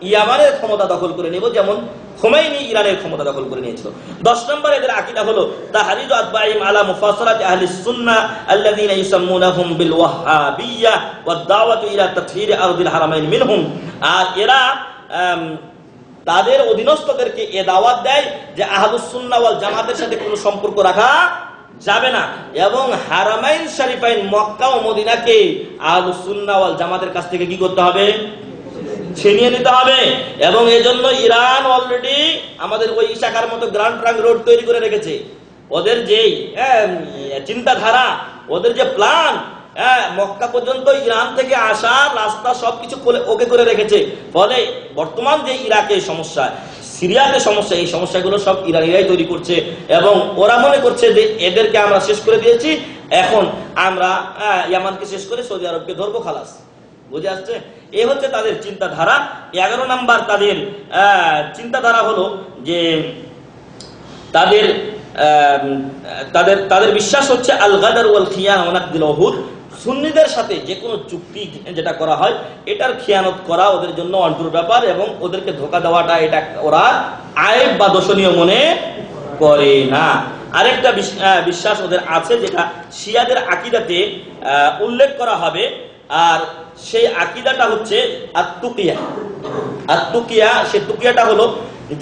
D: ইয়ামানের ক্ষমতা দখল করে নেব, যেমন খোমেনি ইরানের ক্ষমতা দখল করে নিয়েছিল। 10 নম্বর এদের আকীদা হলো তাহরিজু আতবাইহিম আলা মুফাসালাতি আহলিস সুন্নাহ আল্লাযীনা ইউসাম্মুনাহুম বিল ওয়াহাবিয়্যাহ ওয়াদ দাওয়াতু ইলা তাতহীর আরদিল হারামাইন মিনহুম। আর এরা তাদের অধীনস্থদেরকে এ দাওয়াত দেয় যে আহলুস সুন্নাহ ওয়াল জামাতের সাথে কোনো সম্পর্ক রাখা যাবে না, এবং হারামাইন শরীফাইন মক্কা ও মদিনাকে আহলুস সুন্নাহ ওয়াল জামাতের কাছ থেকে কি করতে হবে, ছিনিয়ে নিতে হবে। এবং এজন্য ইরান অলরেডি আমাদের ওই ইশাকার মতো গ্র্যান্ড ট্রাঙ্ক রোড তৈরি করে রেখেছে। ওদের যে চিন্তাধারা, ওদের যে প্ল্যান, মক্কা পর্যন্ত ইরান থেকে আসা রাস্তা সবকিছু ওকে করে রেখেছে। ফলে বর্তমান যে ইরাকের সমস্যা, সিরিয়াতে সমস্যা, এই সমস্যাগুলো সব ইরানিরাই তৈরি করছে, এবং ওরা মনে করছে যে এদেরকে আমরা শেষ করে দিয়েছি, এখন আমরা ইয়ামানকে শেষ করে সৌদি আরবকে ধরবো, খালাস। বুঝে আসছে? এ হচ্ছে তাদের চিন্তাধারা। 11 নাম্বার তাদের চিন্তাধারা হলো যে তাদের তাদের বিশ্বাস হচ্ছে আল গাদার ওয়াল খিয়ানা ওয়া নাকদিল উহুদ। সুন্নিদের সাথে যে কোনো চুক্তি যেটা করা হয় এটার খিয়ানত করা ওদের জন্য অন্তুর ব্যাপার, এবং ওদেরকে ধোঁকা দেওয়াটা এটা ওরা আয়েব বা দোষণীয় মনে করে না। আরেকটা বিশ্বাস ওদের আছে যেটা শিয়াদের আকীদাতে উল্লেখ করা হবে, আর সেই আকীদাটা হচ্ছে আত-তুকিয়া। আত-তুকিয়া, সেই তুকিয়াটা হলো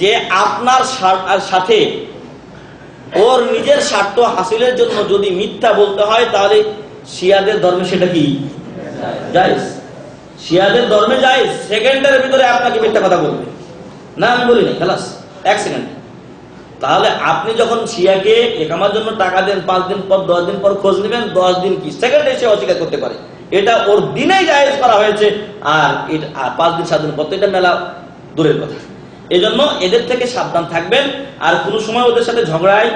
D: যে আপনার সাথে ওর নিজের স্বার্থ হাসিলের জন্য যদি মিথ্যা বলতে হয় তাহলে শিয়াদের ধর্মে সেটা কি জায়েজ। শিয়াদের ধর্মে জায়েজ। সেকেন্ডের ভিতরে আপনাকে মিথ্যা কথা বলবে না, আমি বলি না, খালাস 1 সেকেন্ড। তাহলে আপনি যখন শিয়াকে একামার জন্য টাকা দেন, 5 দিন পর 10 দিন পর খোঁজ নেবেন, 10 দিন কি সেকেন্ডে সে অস্বীকার করতে পারে। এটা ওর দিনেই জায়েজ করা হয়েছে, আর 5 দিন 7 দিন পর তো এটা মেলা দূরের কথা। এজন্য এদের থেকে সাবধান থাকবেন, আর কোনো সময় ওদের সাথে ঝগড়ায়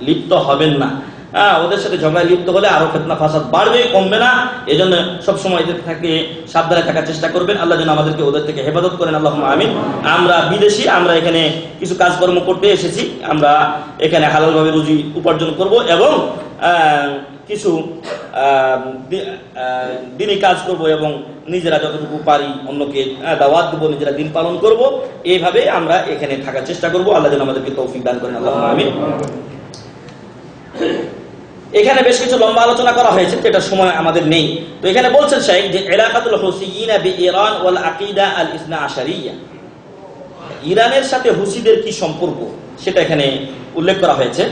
D: লিপ্ত হবেন না। ওদের সাথে ঝগড়ায় লিপ্ত হলে আরো ফিতনা ফাসাদ বাড়বে, কমবে না। এজন্য সবসময় এদের থেকে সাবধানে থাকার চেষ্টা করবেন। আল্লাহ যেন আমাদেরকে ওদের থেকে হেফাজত করেন, আল্লাহুম্মা আমিন। আমরা বিদেশি, আমরা এখানে কিছু কাজকর্ম করতে এসেছি, আমরা এখানে হালালভাবে রুজি উপার্জন করব এবং কিছু দিনই কাজ করব, এবং নিজেরা যতটুকু পারি অন্যকে দাওয়াত দেবো, নিজেরা দিন পালন করব। এইভাবে আমরা এখানে থাকার চেষ্টা করব। আল্লাহ যেন আমাদেরকে তৌফিক দান করেন, আল্লাহুম্মা আমিন। এখানে বেশ কিছু লম্বা আলোচনা করা হয়েছে, যেটা সময় আমাদের নেই। তো এখানে বলছেন শাইখ যে ইলাকাতুল হুসিয়িনা বিইরান ওয়াল আকীদা আল ইসনা আশারিয়া, ইরানের সাথে হুসিদের কি সম্পর্ক সেটা এখানে উল্লেখ করা হয়েছে।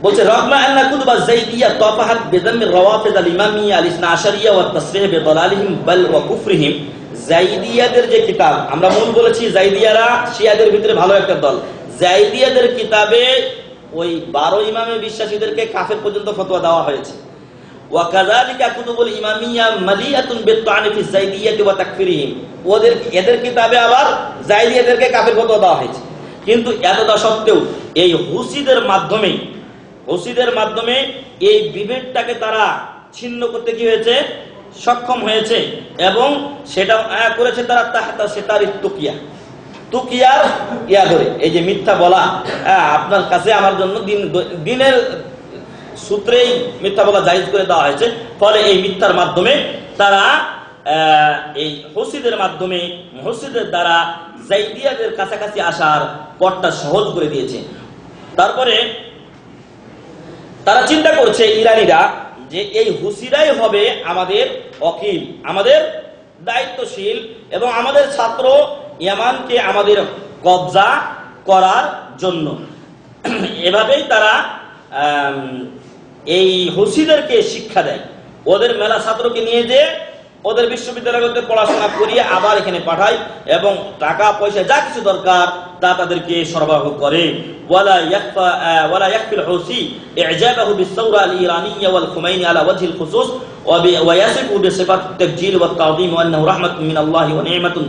D: বলছে রাগমা আন্না কুতুবা যাইদিয়া তাফাহাত বিযাম্মি রাওয়াফিদ আল ইমামিয়া আল ইসনা আশারিয়া ওয়া তাসরিহ বিদালালিহিম বাল ওয়া কুফরিহিম। যাইদিয়াদের যে কিতাব, আমরা মূল বলেছি জাইদিয়ারা শিয়াদের ভিতরে ভালো একটা দল। জাইদিয়াদের কিতাবে ওই 12 ইমামে বিশ্বাসীদেরকে কাফের পর্যন্ত ফতোয়া দেওয়া হয়েছে। ওয়া কাযালিকা কুতুবুল ইমামিয়া মালিয়াতুন বিত-তা'নি ফি যাইদিয়াতি ওয়া তাকফিরিহিম। এদের কিতাবে আবার জাইদিয়াদেরকে কাফের ফতোয়া দেওয়া হয়েছে। কিন্তু এতটা সত্ত্বেও এই হুসিদের মাধ্যমে এই বিভেদটাকে তারা ছিন্ন করতে কি হয়েছে, সক্ষম হয়েছে, এবং সেটা করেছে তারা তাহতা সেতারি তুকিয়ার ইয়া ধরে। এই যে মিথ্যা বলা, আপনার কাছে আমার জন্য দিনের সূত্রেই মিথ্যা বলা জায়েজ করে দেওয়া হয়েছে। ফলে এই মিথ্যার মাধ্যমে তারা এই হুসিদের দ্বারা যাইদিয়াদের কাছাকাছি আসার পথটা সহজ করে দিয়েছে। তারপরে তারা চিন্তা করছে ইরানিরা যে এই হুসিরাই হবে আমাদের ওয়াকিল, আমাদের দায়িত্বশীল, এবং আমাদের ছাত্র ইয়ামানকে আমাদের কবজা করার জন্য। এভাবেই তারা এই হুসিদেরকে শিক্ষা দেয়। ওদের মেলা ছাত্রকে নিয়ে যে ওদের বিশ্ববিদ্যালয়তে পড়াশোনা করিয়ে আবার এখানে পাঠায়, এবং টাকা পয়সা যা কিছু দরকার তা তাদেরকে সরবরাহ করে। ওয়ালা ইয়াকফিল হুসি ইজাবাহু বিস-সাওরা আল-ইরানিয়্যা ওয়াল খুমাইনি আলা ওয়াজহিল খুসুস ওয়া ইয়াসিফু বিসিফাত at-তাবজিল ওয়াত তা'যীম ওয়া আন্নাহু রাহমাতুন মিনাল্লাহি ওয়া নি'মাতুন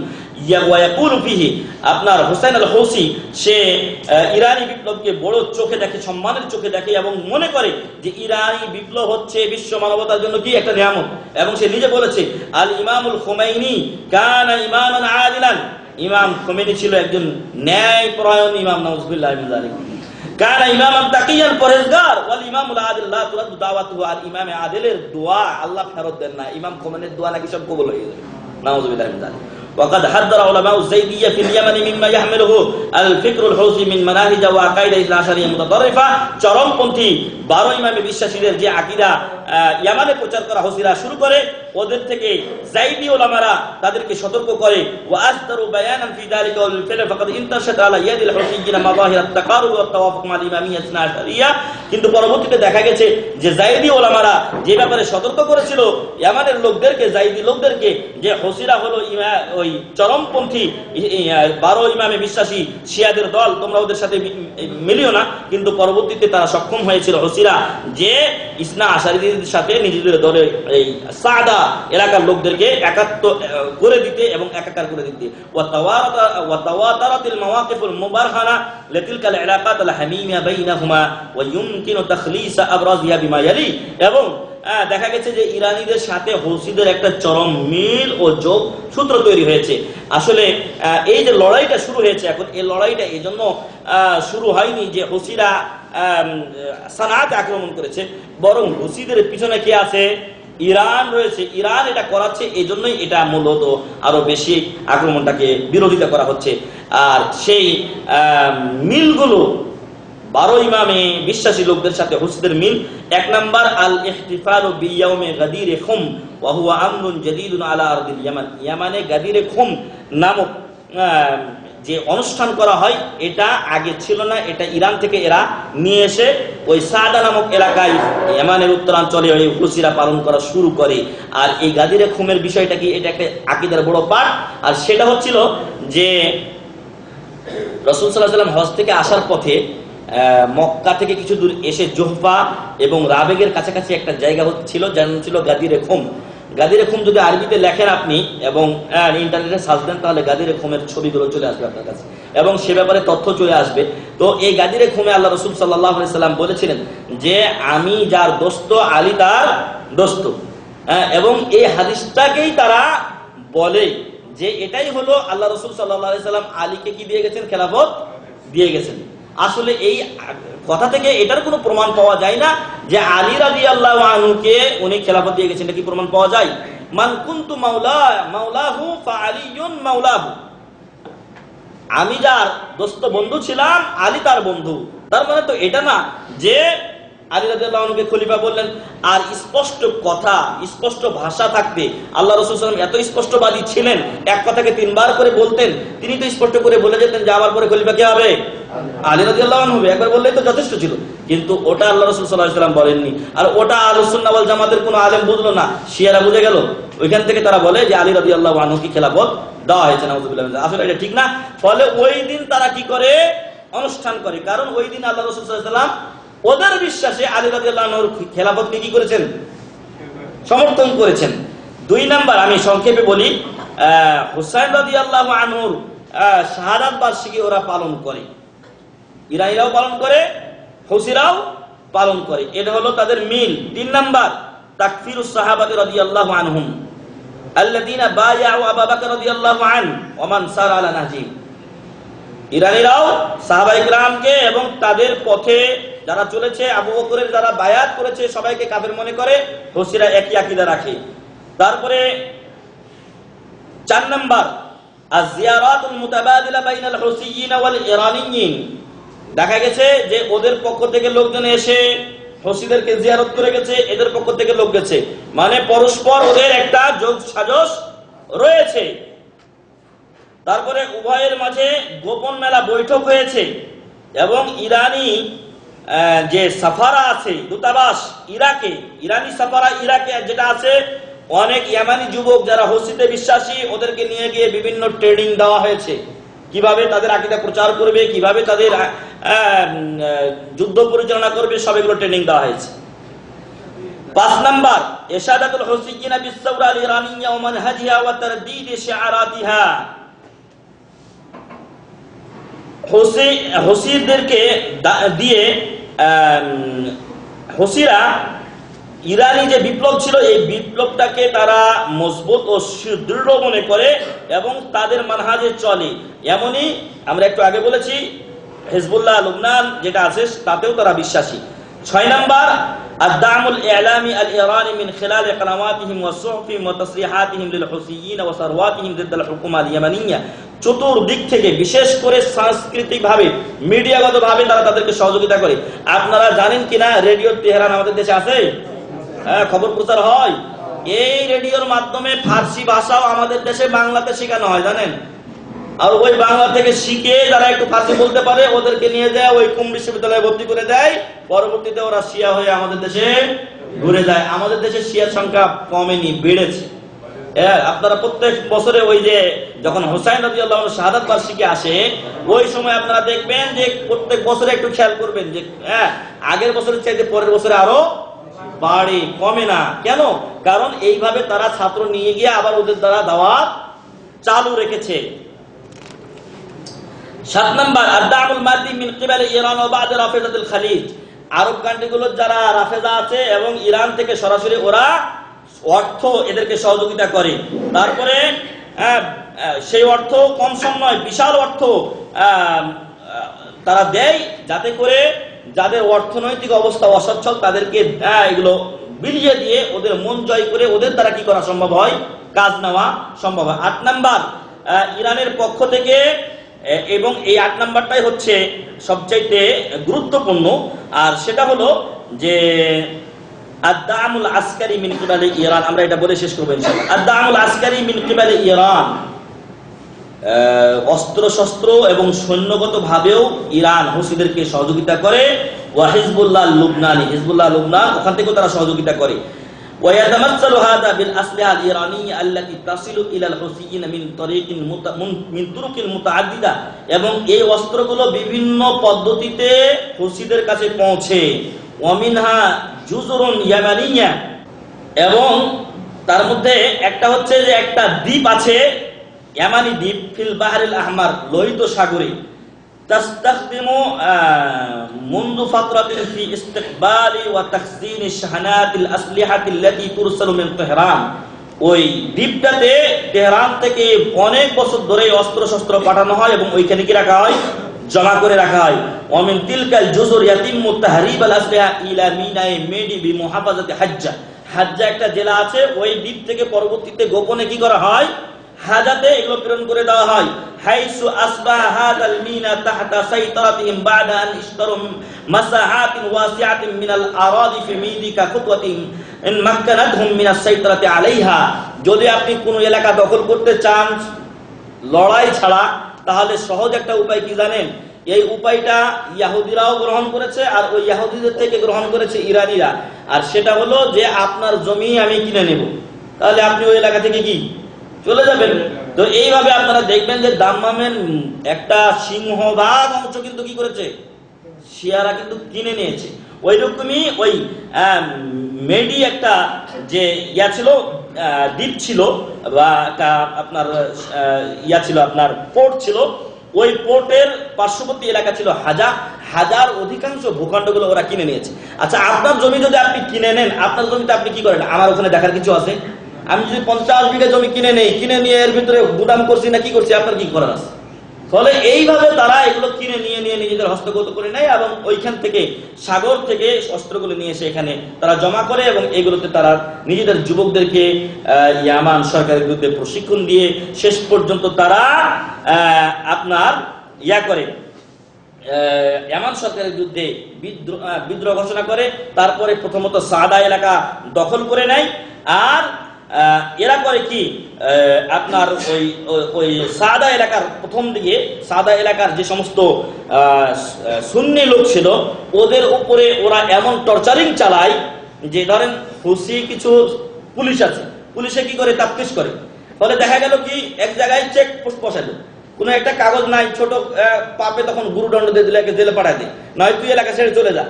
D: ইয়াকুলু ফিহি। আপনার হুসাইন আল হুসি সে ইরানি বিপ্লবকে বড় চোখে দেখে, সম্মানের চোখে দেখে, এবং মনে করে যে ইরানি বিপ্লব হচ্ছে বিশ্ব মানবতার জন্য কি একটা নিয়ামত। এবং সে নিজে বলেছে আল ইমামুল খুমাইনি কানা ইমামান আদিলান, ইমাম খুমেনি ছিল একজন ন্যায়পরায়ণ ইমাম, নাউযুবিল্লাহি মিন যালিক। কানা ইমামান তাকিয়ান, পরহেজগার। ওয়াল ইমামুল আদিল লা তুরাদ্দু দাওয়াতুহু, আর ইমামে আদিলের দোয়া আল্লাহ ফেরত দেন না। ইমাম খুমেনির দোয়া নাকি সব কবুল হয়ে যাবে, নাউযুবিল্লাহি মিন যালিক। وقد حذر علماء الزيدية في اليمن مما يحمله الفكر الحوثي من مناهج وعقائد إسلامية متطرفة। চরমপন্থী 12 ইমামে বিশ্বাসীদের যে আকীদা ইয়ামানে প্রচার করা হুসিরা শুরু করে, ওদের থেকে যাইদি ওলামারা তাদেরকে সতর্ক করে। ওয়াসদারু বায়ানান ফি যালিকা ওয়াল ফিল ফাকাদ ইন্তাশাত আলা ইয়াদিল হুসিয়্যিনা মাযাহির আত-তাকারুব ওয়াত তাওয়াফুক মা'আল ইমামিয়্যা ইসনা আশারিয়্যা। কিন্তু পরবর্তীতে দেখা গেছে যে যাইদি ওলামারা যে ব্যাপারে সতর্ক করেছিল ইয়ামানের লোকদেরকে, যাইদি লোকদেরকে, যে হুসিরা হলো ওই চরমপন্থী 12 ইমামে বিশ্বাসী শিয়াদের দল, তোমরা ওদের সাথে মিলিও না। কিন্তু পরবর্তীতে তারা সক্ষম হয়েছিল হুসিরা যে ইসনা আশারিদের সাথে নিজেদের দলে এই সাদা এলাকার লোকদেরকে একাত্ম করে দিতে এবং একাকার করে দিতে। ওয়া তাওয়াতারাতিল মাওয়াকিফুল মুবারহানা লিতিলকাল ইলাকাত আল হামিমিয়া বাইনাহুমা ওয়া ইউমকিনু তাখলিস আবরাজিহা বিমা ইয়ালি। এবং দেখা গেছে যে ইরানিদের সাথে হুসিদের একটা চরম মিল ও যোগ সূত্র তৈরি হয়েছে। আসলে এই যে লড়াইটা শুরু হয়েছে এখন, এই লড়াইটা এই জন্য শুরু হয়নি যে হুসিরা সানাতে আক্রমণ করেছে, বরং হুসিদের পিছনে কে আছে? ইরান রয়েছে। ইরান এটা করাচ্ছে, এই জন্যই এটা মূলত আরো বেশি আক্রমণটাকে বিরোধিতা করা হচ্ছে। আর সেই মিলগুলো 12 ইমামে বিশ্বাসী লোকদের সাথে হুসিদের মিল। 1 নাম্বার আল ইহতিফালু বিয়াউমে গাদিরে খুম ওয়া হুয়া আমরুন জাদীদুন আলা আরদিল ইয়ামান। ইয়ামানে গাদিরে খুম নামক যে অনুষ্ঠান করা হয়, এটা আগে ছিল না, এটা ইরান থেকে এরা নিয়ে এসে ওই সাদা নামক এলাকায় ইয়ামানের উত্তরাঞ্চলে ওই হুসিরা পালন করা শুরু করে। আর এই গাদিরে খুমের বিষয়টা কি, এটা একটা আকীদার বড় পার্ট। আর সেটা হচ্ছিল যে রাসূল সাল্লাল্লাহু আলাইহি ওয়াসাল্লাম হজ থেকে আসার পথে মক্কা থেকে কিছু দূর এসে জোহফা এবং রাবেগের কাছাকাছি একটা জায়গা ছিল, যার নাম ছিল গাদিরে খুম। গাদিরে খুম যদি আরবিতে লেখেন আপনি এবং ইন্টারনেটে সার্চ দেন, তাহলে গাদিরে খুমের ছবিগুলো চলে আসবে আপনার কাছে এবং সে ব্যাপারে তথ্য চলে আসবে। তো এই গাদিরে খুমে আল্লাহ রাসূল সাল্লাল্লাহু আলাইহি সাল্লাম বলেছিলেন যে আমি যার দোস্ত, আলী তার দোস্ত। এবং এই হাদিসটাকেই তারা বলে যে এটাই হলো আল্লাহ রাসূল সাল্লাল্লাহু আলাইহি সাল্লাম আলীকে কি দিয়ে গেছেন? খেলাফত দিয়ে গেছেন। আসলে এই কথা থেকে এটার কোনো প্রমাণ পাওয়া যায় না যে আলী রাদিয়াল্লাহু আনহুকে উনি খেলাফত দিয়ে গেছেন, এটা কি প্রমাণ পাওয়া যায়? মান কুনতু মাওলাহু ফাআলিয়ুন মাওলাহু, আমি যার দোস্ত বন্ধু ছিলাম, আলী তার বন্ধু। তার মানে তো এটা না যে আলী রাদিয়াল্লাহু আনহুকে খলিফা বললেন। আর স্পষ্ট কথা, স্পষ্ট ভাষা থাকতে আল্লাহ রাসূল সাল্লাল্লাহু আলাইহি ওয়াসাল্লাম এত স্পষ্টবাদী ছিলেন, এক কথাকে 3 বার করে বলতেন। তিনি তো স্পষ্ট করে বলে যেতেন যে আমার পরে খলিফা কে হবে? আলী রাদিয়াল্লাহু আনহু। একবার বললেই তো যথেষ্ট ছিল, কিন্তু ওটা আল্লাহ রাসূল সাল্লাল্লাহু আলাইহি ওয়াসাল্লাম বলেননি। আর ওটা আহলুস সুন্নাহ ওয়াল জামাতের কোনো আলেম বুঝলো না, শিয়ারা বুঝে গেল। ওইখান থেকে তারা বলে যে আলী রাদিয়াল্লাহু আনহু কি খেলাফত দেওয়া হয়েছে, নাউযুবিল্লাহ। আসলে এটা ঠিক না। ফলে ওই দিন তারা কি করে? অনুষ্ঠান করে। কারণ ওই দিন আল্লাহ রাসূল সাল্লাল্লাহু আলাইহি ওয়াসাল্লাম ওদের বিশ্বাসে আলী রাদিয়াল্লাহু আনহুর খেলাফতকে কি করেছেন? সমর্থন করেছেন। 2 নাম্বার আমি সংক্ষেপে বলি, হুসাইন রাদিয়াল্লাহু আনহুর শাহাদাত বার্ষিকী ওরা পালন করে, ইরানিরাও পালন করে, হুসিরাও পালন করে। এটা হলো তাদের মিল। 3 নাম্বার তাকফিরুস সাহাবাতি রাদিয়াল্লাহু আনহুম আল্লাযীনা বায়াউ আবু বকর রাদিয়াল্লাহু আনহু ওয়া মান সারা আলা নাহজি। ইরানিরাও সাহাবায়ে কিরামকে এবং তাদের পথে যারা চলেছে, আবু বকরের যারা বায়াত করেছে, সবাইকে কাফের মনে করে। হুসিরা একই আকীদা রাখে। তারপরে 4 নাম্বার আয-জিয়ারাতুল মুতাবাদিলা বাইনাল হুসিয়্যিন ওয়াল ইরানিয়্যিন। দেখা গেছে যে ওদের পক্ষ থেকে লোকজন এসে হুসিদেরকে জিয়ারত করে গেছে, এদের পক্ষ থেকে লোক গেছে, মানে পরস্পর ওদের একটা যোগ সাজশ রয়েছে। তারপরে উভয়ের মাঝে গোপন মেলা বৈঠক হয়েছে এবং ইরানি যে সাফারা আছে, দূতাবাস ইরাকে, ইরানি সাফারা ইরাকে যেটা আছে, অনেক ইয়ামানি যুবক যারা হুসিতে বিশ্বাসী, ওদেরকে নিয়ে গিয়ে বিভিন্ন ট্রেনিং দেওয়া হয়েছে, কিভাবে তাদের আকীদা প্রচার করবে, কিভাবে তাদের যুদ্ধ পরিচালনা করবে, সব এগুলো ট্রেনিং দেওয়া হয়েছে। 5 নাম্বার ইশাদাতুল হুসিয়্যিনা বিস-সাওরা আল-ইরানিয়্যা ওয়া মানহাজিহা ওয়া তারদীদ শিআরাতিহা। হুসিদেরকে দিয়ে হুসিরা ইরানি যে বিপ্লব ছিল, এই বিপ্লবটাকে তারা মজবুত ও সুদৃঢ় মনে করে এবং তাদের মানহাজে চলে। এমনই আমরা একটু আগে বলেছি হিজবুল্লাহ লুবনান যেটা আছে, তাতেও তারা বিশ্বাসী। 6 নাম্বার আদ-দা'মুল ই'লামি আল-ইরানি মিন খিলাল কালামাতিহিম ওয়া সুহফিহিম ওয়া তাসরিহাতিহিম লিল হুসিয়্যিন ওয়া সারওয়াতিহিম জিদ্দ আল-হুকুমা আল-ইয়ামানিয়্যা। চতুর্দিক থেকে, বিশেষ করে সাংস্কৃতিকভাবে, মিডিয়াগতভাবে তারা তাদেরকে সহযোগিতা করে। আপনারা জানেন কিনা রেডিও তেহরান আমাদের দেশে আছে, খবর প্রচার হয়। এই রেডিওর মাধ্যমে ফার্সি ভাষাও আমাদের দেশে বাংলাতে শেখানো হয়, জানেন। আর ওই বাংলা থেকে শিখে যারা একটু ফার্সি বলতে পারে, ওদেরকে নিয়ে যায় ওই কুম বিশ্ববিদ্যালয়ে ভর্তি করে দেয়। পরবর্তীতে ওরা শিয়া হয়ে আমাদের দেশে ঘুরে যায়। আমাদের দেশে শিয়ার সংখ্যা কমেনি, বেড়েছে। আপনারা প্রত্যেক বছরে ওই যে যখন হুসাইন রাদিয়াল্লাহু আনহু শাহাদাত বার্ষিকী আসে, ওই সময় আপনারা দেখবেন যে প্রত্যেক বছরে একটু খেয়াল করবেন যে আগের বছরের চাইতে পরের বছরে আরো বাড়ে, কমে না। কেন? কারণ এইভাবে তারা ছাত্র নিয়ে গিয়ে আবার ওদের দ্বারা দাওয়াত চালু রেখেছে। 7 নাম্বার আদ-দা'মুল মাদি মিন কিবাল ইরান ওয়া বা'দ রাফিদাতুল খালিজ। আরব কান্ট্রিগুলোর যারা রাফেজা আছে এবং ইরান থেকে সরাসরি ওরা অর্থ এদেরকে সহযোগিতা করে। তারপরে সেই অর্থ কম সম নয়, বিশাল অর্থ তারা দেয়, যাতে করে যাদের অর্থনৈতিক অবস্থা অসচ্ছল তাদেরকে এগুলো বিলিয়ে দিয়ে ওদের মন জয় করে ওদের দ্বারা কি করা সম্ভব হয়, কাজ নেওয়া সম্ভব হয়। 8 নাম্বার ইরানের পক্ষ থেকে, এবং এই 8 নাম্বারটাই হচ্ছে সবচাইতে গুরুত্বপূর্ণ, আর সেটা হলো যে আদ-দা'মুল আসকারি মিন কিবালি ইরান। আমরা এটা বলে শেষ করব ইনশাআল্লাহ। আদ-দা'মুল আসকারি মিন কিবালি ইরান, অস্ত্র শস্ত্র এবং সৈন্যগত ভাবেও ইরান হুসিদেরকে সহযোগিতা করে। ওয়া হিজবুল্লাহ লুবনানি, হিজবুল্লাহ লুবনান ওখান থেকেও তারা সহযোগিতা করে। ওয়া ইয়াতামাসসালু হাদা বিল আসলিহা আল ইরানিয়্যা আল্লাতী তাসিলু ইলাল হুসিয়্যিন মিন তুরুকিল মুতাআদ্দিদা, এবং এই অস্ত্রগুলো বিভিন্ন পদ্ধতিতে হুসিদের কাছে পৌঁছে। ওয়া মিনহা জুজরুন ইয়ামানিয়্যা, এবং তার মধ্যে একটা হচ্ছে যে একটা দ্বীপ আছে ইয়ামানি দ্বীপ, ফিল বাহরিল আহমার, লোহিত সাগরে, তাস্তাখদিমু মুনযু ফাতরাতিন ফি ইস্তিকবালি ওয়া তাখজিন শাহনাতিল আসলিহাতিল লাতী তুরসালু মিন তেহরান। ওই দ্বীপটাতে তেহরান থেকে অনেক বছর ধরে অস্ত্র শস্ত্র পাঠানো হয় এবং ওইখানে কি রাখা হয়, জমা করে রাখা হয়। ওয়া মিন তিলকাল জুজুর ইয়াতিমু তাহরিব আল আসলিহা ইলা মিনায়ে মেডি বি মুহাফাজাতি হাজ্জা, হাজ্জা একটা জেলা আছে, ওই দ্বীপ থেকে পরবর্তীতে গোপনে কি করা হয়, হাজাতে এগুলো প্রেরণ করে দেওয়া হয়। হাইসু আসবাহ হাদাল মিনা তাহতা সাইতারাতিহিম বাদা আন ইশতারু মাসাহাতিন ওয়াসিআতিন মিনাল আরাদি ফি মিদিকা খুতওয়াতিন ইন মাক্কানাতহুম মিনাস সাইতারাতি আলাইহা। যদি আপনি কোন এলাকা দখল করতে চান লড়াই ছাড়া, তাহলে সহজ একটা উপায় কি জানেন? এই উপায়টা ইহুদিরাও গ্রহণ করেছে, আর ওই ইহুদিদের থেকে গ্রহণ করেছে ইরানিরা। আর সেটা হলো যে আপনার জমি আমি কিনে নেব, তাহলে আপনি ওই এলাকা থেকে কি চলে যাবেন। তো এইভাবে আপনারা দেখবেন যে দাম্মামের একটা সিংহভাগ অংশ কিন্তু কি করেছে, শিয়ারা কিন্তু কিনে নিয়েছে। ওই রকমই ওই মেডি একটা যে ছিল, দ্বীপ ছিল, বা আপনার ছিল, আপনার পোর্ট ছিল, ওই পোর্টের পার্শ্ববর্তী এলাকা ছিল হাজার অধিকাংশ ভূখণ্ডগুলো ওরা কিনে নিয়েছে। আচ্ছা, আপনার জমি যদি আপনি কিনে নেন, আপনার জমিতে আপনি কি করেন? আমার ওখানে দেখার কিছু আছে? আমি যদি 50 বিঘা জমি কিনে নেই, কিনে নিয়ে এর ভিতরে গুদাম করছি না কি করছি, আপনার কি করার আছে? ফলে এইভাবে তারা এগুলো কিনে নিয়ে নিজেদের হস্তগত করে নেয়, এবং ওইখান থেকে সাগর থেকে অস্ত্রগুলো নিয়ে এসে এখানে তারা জমা করে, এবং এগুলোতে তারা নিজেদের যুবকদেরকে ইয়ামান সরকারের বিরুদ্ধে প্রশিক্ষণ দিয়ে শেষ পর্যন্ত তারা আপনার করে ইয়ামান সরকারের বিরুদ্ধে বিদ্রোহ ঘোষণা করে। তারপরে প্রথমত সাদা এলাকা দখল করে নেয়, আর এরা করে কি, আপনার ওই সাদা এলাকার প্রথম দিকে সাদা এলাকার যে সমস্ত সুন্নি লোক ছিল ওদের উপরে ওরা এমন টর্চারিং চালায় যে, ধরেন হুসি কিছু পুলিশ আছে, পুলিশে কি করে, তাফতিশ করে। ফলে দেখা গেল কি, এক জায়গায় চেক পোস্ট বসালো, কোনো একটা কাগজ নাই, ছোট পাপে তখন গুরুদণ্ড দিয়ে দিলে জেলে পাঠায় দেয়, নয় তুই এলাকা ছেড়ে চলে যা।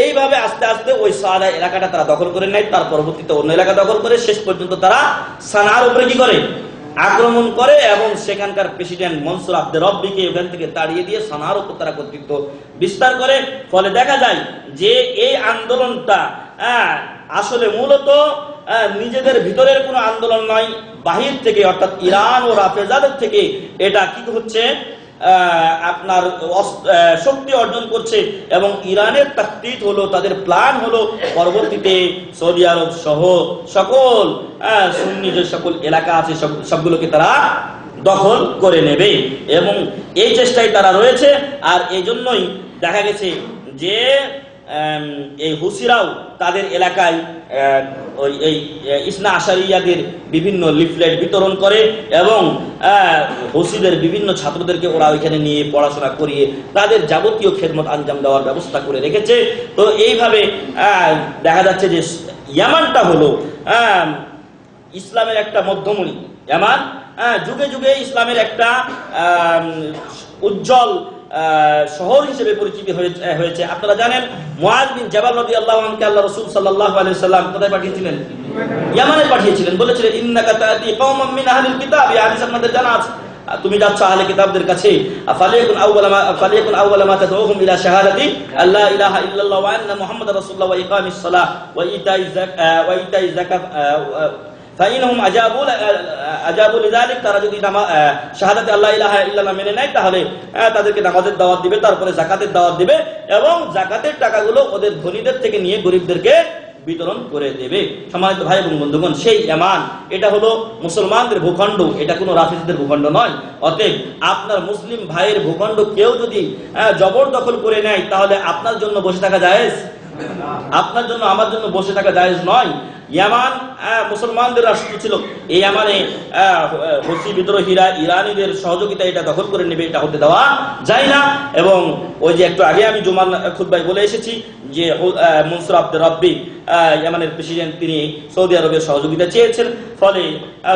D: এইভাবে আস্তে আস্তে ওই সাদা এলাকাটা তারা দখল করে নেয়, তার পরবর্তীতে অন্য এলাকা দখল করে শেষ পর্যন্ত তারা সানার উপরে কি করে, আক্রমণ করে, এবং সেখানকার প্রেসিডেন্ট মনসুর আব্দে রব্বিকে ওখান থেকে তাড়িয়ে দিয়ে সানার উপর তারা কর্তৃত্ব বিস্তার করে। ফলে দেখা যায় যে এই আন্দোলনটা আসলে মূলত নিজেদের ভিতরের কোনো আন্দোলন নয়, বাহির থেকে অর্থাৎ ইরান ও রাফেজাদের থেকে এটা কি হচ্ছে, আপনার শক্তি অর্জন করছে, এবং ইরানের তাকতিদ হলো, তাদের প্ল্যান হলো পরবর্তীতে সৌদি আরব সহ সকল সুন্নি যে সকল এলাকা আছে সবগুলোকে তারা দখল করে নেবে, এবং এই চেষ্টায় তারা রয়েছে। আর এই জন্যই দেখা গেছে যে এই হুসিরাও তাদের এলাকায় এই ইসনা আশারিয়াদের বিভিন্ন লিফলেট বিতরণ করে, এবং হুসিদের বিভিন্ন ছাত্রদেরকে ওরা ওইখানে নিয়ে পড়াশোনা করিয়ে তাদের যাবতীয় খেদমত আঞ্জাম দেওয়ার ব্যবস্থা করে রেখেছে। তো এইভাবে দেখা যাচ্ছে যে ইয়ামানটা হলো ইসলামের একটা মধ্যমণি। ইয়ামান যুগে যুগে ইসলামের একটা উজ্জ্বল শহর হিসেবে পরিচিত হয়েছে। আপনারা জানেন মুআয বিন জাবাল রাদিয়াল্লাহু আনহু আল্লাহ রাসূল সাল্লাল্লাহু আলাইহি সাল্লাম কোথায় পাঠিয়েছিলেন? ইয়ামানে পাঠিয়েছিলেন। বলেছিলেন ইন্নাকা তাতি কওমান মিন আহলিল কিতাব, এই হাদিস আপনাদের জানা আছে। তুমি যাচ্ছ আহলে কিতাবদের কাছে, ফালিয়াকুন আউওয়ালা মা তাদউহুম ইলা শাহাদাতি আল্লা ইলাহা ইল্লাল্লাহ ওয়া আন্না মুহাম্মাদার রাসূলুল্লাহ ওয়া ইকামিস সালাহ ওয়া ইতাইজ যাকাত ফাইনহুম আজাবু লিযালিক, তারা যদি শাহাদাতে আল্লাহ ইলাহা ইল্লাল্লাহ মেনে নেয় তাহলে তাদেরকে নামাজের দাওয়াত দিবে, তারপরে যাকাতের দাওয়াত দিবে এবং যাকাতের টাকাগুলো ওদের ধনীদের থেকে নিয়ে গরিবদেরকে বিতরণ করে দেবে। সম্মানিত ভাই এবং বন্ধুগণ, সেই ঈমান এটা হলো মুসলমানদের ভূখণ্ড, এটা কোনো রাফিজদের ভূখণ্ড নয়। অতএব আপনার মুসলিম ভাইয়ের ভূখণ্ড কেউ যদি জবরদখল করে নেয় তাহলে আপনার জন্য বসে থাকা জায়েজ? আপনার জন্য আমার জন্য বসে থাকা জায়েজ নয়। ইয়ামান মুসলমানদের রাষ্ট্র ছিল, এই ইয়ামানে হুসি বিদ্রোহীরা ইরানিদের সহযোগিতা এটা দখল করে নেবে, এটা হতে দেওয়া যায় না। এবং ওই যে একটু আগে আমি জুমার খুতবায় বলে এসেছি যে মনসুর আব্দুর রাব্বি ইয়ামানের প্রেসিডেন্ট, তিনি সৌদি আরবের সহযোগিতা চেয়েছেন, ফলে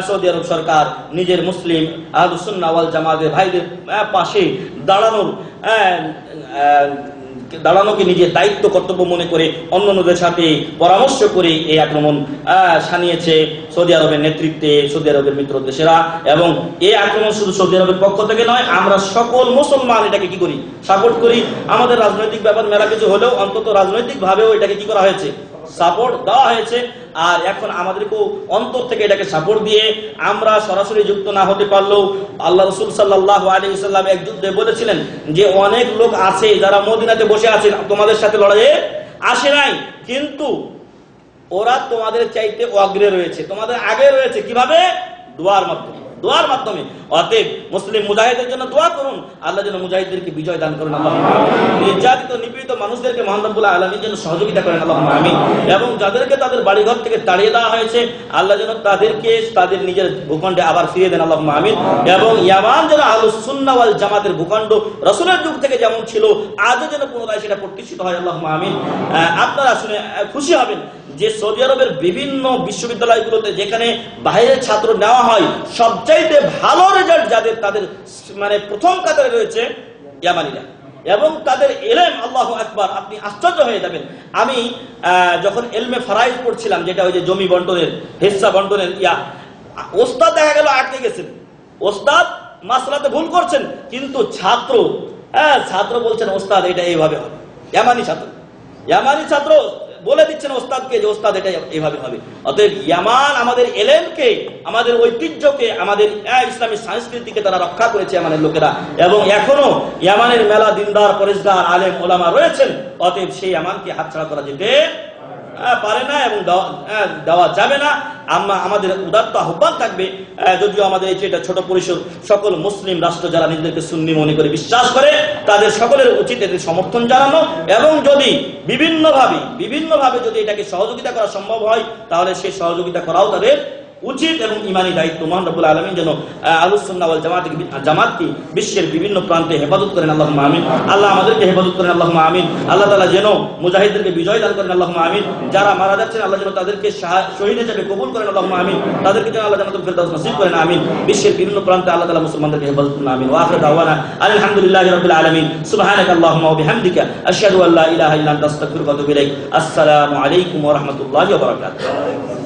D: সৌদি আরব সরকার নিজের মুসলিম আহলুস সুন্নাহ ওয়াল জামাতের ভাইদের পাশে দাঁড়ানোকে নিজের দায়িত্ব কর্তব্য মনে করে অন্যান্যদের সাথে পরামর্শ করে এই আক্রমণ সানিয়েছে সৌদি আরবের নেতৃত্বে সৌদি আরবের মিত্র দেশেরা। এবং এই আক্রমণ শুধু সৌদি আরবের পক্ষ থেকে নয়, আমরা সকল মুসলমান এটাকে কি করি? সাপোর্ট করি। আমাদের রাজনৈতিক ব্যাপার মেলা কিছু হলেও অন্তত রাজনৈতিক ভাবেও এটাকে কি করা হয়েছে? সাপোর্ট দেওয়া হয়েছে। আর এখন আমাদেরকেও অন্তর থেকে এটাকে সাপোর্ট দিয়ে, আমরা সরাসরি যুক্ত না হতে পারলেও আল্লাহ রাসূল সাল্লাল্লাহু আলাইহি ওয়াসাল্লাম এক যুদ্ধে বলেছিলেন যে অনেক লোক আছে যারা মদিনাতে বসে আছে, তোমাদের সাথে লড়াইয়ে আসে নাই, কিন্তু ওরা তোমাদের চাইতে অগ্রে রয়েছে, তোমাদের আগে রয়েছে। কিভাবে? দোয়ার মাধ্যমে, দোয়ার মাধ্যমে। অতএব মুসলিম মুজাহিদের জন্য দোয়া করুন, আল্লাহ যেন মুজাহিদদেরকে বিজয় দান করেন, আল্লাহুম্মা আমিন। নির্যাতিত নিপীড়িত মানুষদেরকে মহান রব্বুল আলামিন যেন সহযোগিতা করেন, আল্লাহুম্মা আমিন। এবং যাদেরকে তাদের বাড়িঘর থেকে তাড়িয়ে দেওয়া হয়েছে, আল্লাহ যেন তাদেরকে তাদের নিজের ভূখণ্ডে আবার ফিরিয়ে দেন, আল্লাহুম্মা আমিন। এবং ইয়ামান যেন আহলুস সুন্নাহ ওয়াল জামাতের ভূখণ্ড রাসূলের যুগ থেকে যেমন ছিল আজও যেন পুনরায় সেটা প্রতিষ্ঠিত হয়, আল্লাহুম্মা আমিন। আপনারা শুনে খুশি হবেন যে সৌদি আরবের বিভিন্ন বিশ্ববিদ্যালয়গুলোতে যেখানে বাইরের ছাত্র নেওয়া হয়, সবচাইতে ভালো রেজাল্ট যাদের, তাদের মানে প্রথম কাতারে রয়েছে ইয়ামানিরা। এবং তাদের ইলম, আল্লাহু আকবার, আপনি আশ্চর্য হয়ে যাবেন। আমি যখন ইলমে ফারাইজ পড়ছিলাম, যেটা ওই যে জমি বন্টনের, হিস্সা বন্টনের ওস্তাদ দেখা গেল আটকে গেছেন, ওস্তাদ মাসলাতে ভুল করছেন, কিন্তু ছাত্র বলছেন ওস্তাদ এটা এইভাবে হবে। ইয়ামানি ছাত্র বলে দিচ্ছেন ওস্তাদকে যে ওস্তাদ এটা এইভাবে হবে। অতএব ইয়ামান আমাদের এলেমকে, আমাদের ঐতিহ্যকে, আমাদের ইসলামী সংস্কৃতিকে তারা রক্ষা করেছে ইয়ামানের লোকেরা। এবং এখনো ইয়ামানের মেলা দিনদার পরেশগার আলেম ওলামা রয়েছেন। অতএব সেই ইয়ামানকে হাতছাড়া করা যেতে পারে না এবং দেওয়া যাবে না। আমাদের উদাত্ত আহ্বান থাকবে, যদিও আমাদের এই এটা ছোট পরিসর, সকল মুসলিম রাষ্ট্র যারা নিজেদেরকে সুন্নি মনে করে বিশ্বাস করে তাদের সকলের উচিত এদের সমর্থন জানানো, এবং যদি বিভিন্নভাবে যদি এটাকে সহযোগিতা করা সম্ভব হয় তাহলে সেই সহযোগিতা করাও তাদের উচিত এবং ইমানি দায়িত্ব। মহান রব্বুল আলামিন যেন আহলুস সুন্নাহ ওয়াল জামাতকে বিশ্বের বিভিন্ন প্রান্তে হেফাজত করেন, আল্লাহুম্মা আমিন। আল্লাহ আমাদেরকে হেফাজত করেন, আল্লাহুম্মা আমিন। আল্লাহ তাআলা যেন মুজাহিদদেরকে বিজয় দান করেন, আল্লাহুম্মা আমিন। যারা মারা যাচ্ছেন আল্লাহ যেন তাদেরকে শহীদ হিসেবে কবুল করেন, আল্লাহুম্মা আমিন। তাদেরকে যেন আল্লাহ জান্নাতুল ফেরদাউস নসিব করেন, আমিন। বিশ্বের বিভিন্ন প্রান্তে আল্লাহ তাআলা মুসলমানদেরকে হেফাজত করেন, আমিন। ওয়া আখিরু দাওয়ানা আলহামদুলিল্লাহি রাব্বিল আলামিন। সুবহানাকা আল্লাহুম্মা ওয়া বিহামদিকা আশহাদু আল্লা ইলাহা ইল্লা আনতা আস্তাগফিরুকা ওয়া আতুবু ইলাইক। আসসালামু আলাইকুম ওয়া রাহমাতুল্লাহি ওয়া বারাকাতুহু।